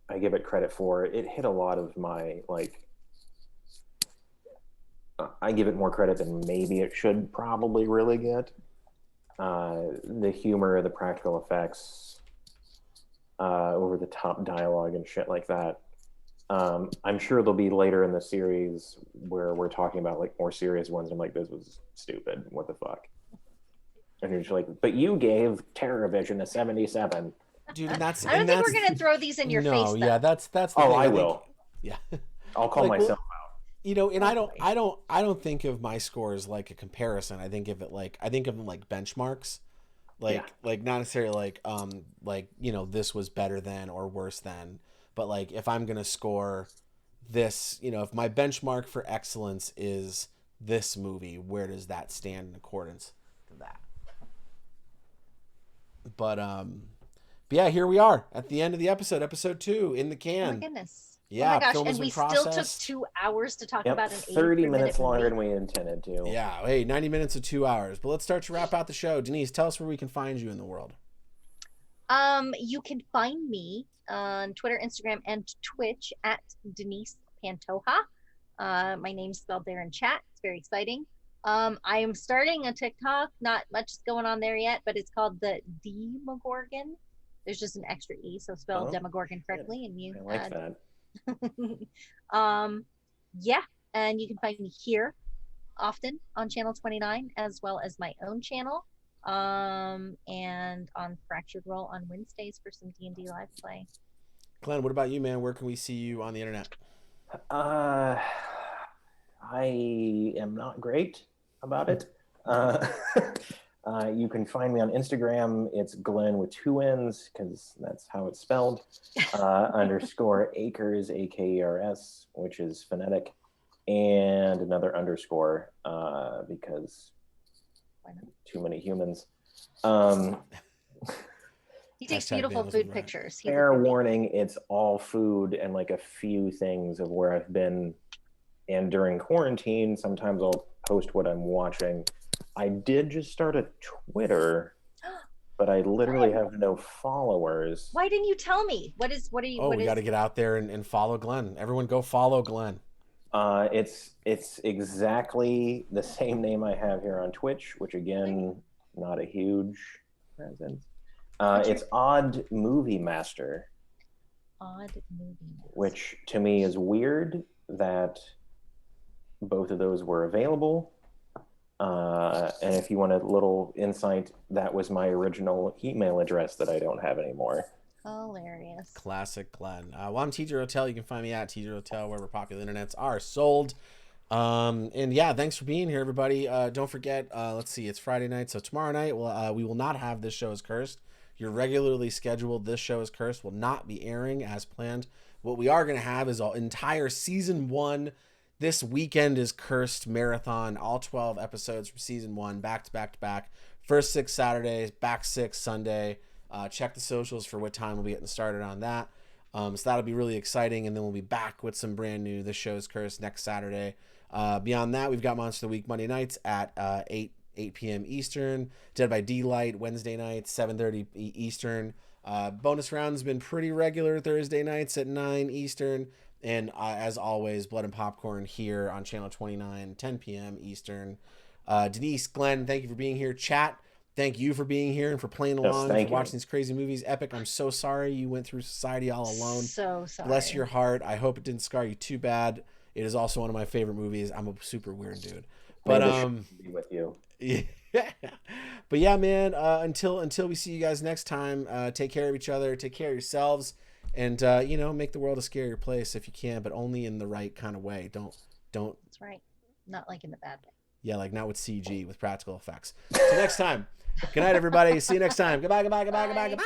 I give it credit for. It hit a lot of my, like, I give it more credit than maybe it should probably really get. The humor, the practical effects, over the top dialogue and shit like that. I'm sure there'll be later in the series where we're talking about like more serious ones. I'm like, this was stupid. What the fuck? And you're just like, but you gave TerrorVision a 77. Dude, I don't think we're gonna throw these in your face. No, yeah, that's the thing. I will. Yeah, I'll call myself out. You know, and I don't think of my scores like a comparison. I think of them like benchmarks, like not necessarily like you know, this was better than or worse than, but like if I'm gonna score this, you know, if my benchmark for excellence is this movie, where does that stand in accordance to that? But yeah, here we are at the end of the episode 2 in the can. Oh my goodness. Yeah, Oh my gosh, film has and been we still took processed. 2 hours to talk Yep, about an 30 minutes movie. longer than we intended to. Yeah, hey, 90 minutes of 2 hours. But let's start to wrap out the show. Denise, tell us where we can find you in the world. You can find me on Twitter, Instagram, and Twitch at Denise Pantoja. My name's spelled there in chat. It's very exciting. I am starting a TikTok. Not much is going on there yet, but it's called the Demogorgon. There's just an extra E, so spell Demogorgon correctly, and you I like that. Yeah, and you can find me here often on channel 29 as well as my own channel, and on Fractured Roll on Wednesdays for some D&D live play. Glenn, what about you, man? Where can we see you on the internet? I am not great about it. You can find me on Instagram. It's Glenn with 2 N's because that's how it's spelled. _ Akers, Akers, which is phonetic, and another underscore because too many humans. He takes Hashtag beautiful vandalism, food right. pictures. Fair warning, it's all food and like a few things of where I've been. And during quarantine, sometimes I'll post what I'm watching. I did just start a Twitter, but I literally have no followers. Why didn't you tell me? What are you? Oh, what we is... got to get out there and follow Glenn. Everyone go follow Glenn. It's exactly the same name I have here on Twitch, which again, not a huge presence. It's Odd Movie Master. Odd Movie Master. Which to me is weird that both of those were available. And if you want a little insight, that was my original email address that I don't have anymore. Hilarious. Classic Glenn. Well, I'm TJ Rotell. You can find me at TJ Rotell, wherever popular internets are sold. And yeah, thanks for being here, everybody. Don't forget, let's see, it's Friday night, so tomorrow night we will not have This Show is Cursed. Your regularly scheduled This Show is Cursed will not be airing as planned. What we are going to have is an entire season 1 This Weekend is Cursed marathon, all 12 episodes from season 1, back to back to back. First 6 Saturdays, back 6 Sunday. Check the socials for what time we'll be getting started on that. So that'll be really exciting, and then we'll be back with some brand new This Show is Cursed next Saturday. Beyond that, we've got Monster of the Week Monday nights at 8 p.m. Eastern. Dead by Daylight Wednesday nights, 7:30 Eastern. Bonus rounds been pretty regular Thursday nights at 9 Eastern. And as always, Blood and Popcorn here on Channel 29, 10 p.m. Eastern. Denise, Glenn, thank you for being here. Chat, thank you for being here and for playing along and for watching these crazy movies. Epic, I'm so sorry you went through society all alone. So sorry. Bless your heart. I hope it didn't scar you too bad. It is also one of my favorite movies. I'm a super weird dude. But be with you. Yeah. But yeah, man, until we see you guys next time, take care of each other, take care of yourselves, and make the world a scarier place if you can, but only in the right kind of way. Don't That's right. Not like in the bad way. Yeah, like not with CG, with practical effects. So next time. Good night, everybody. See you next time. Goodbye.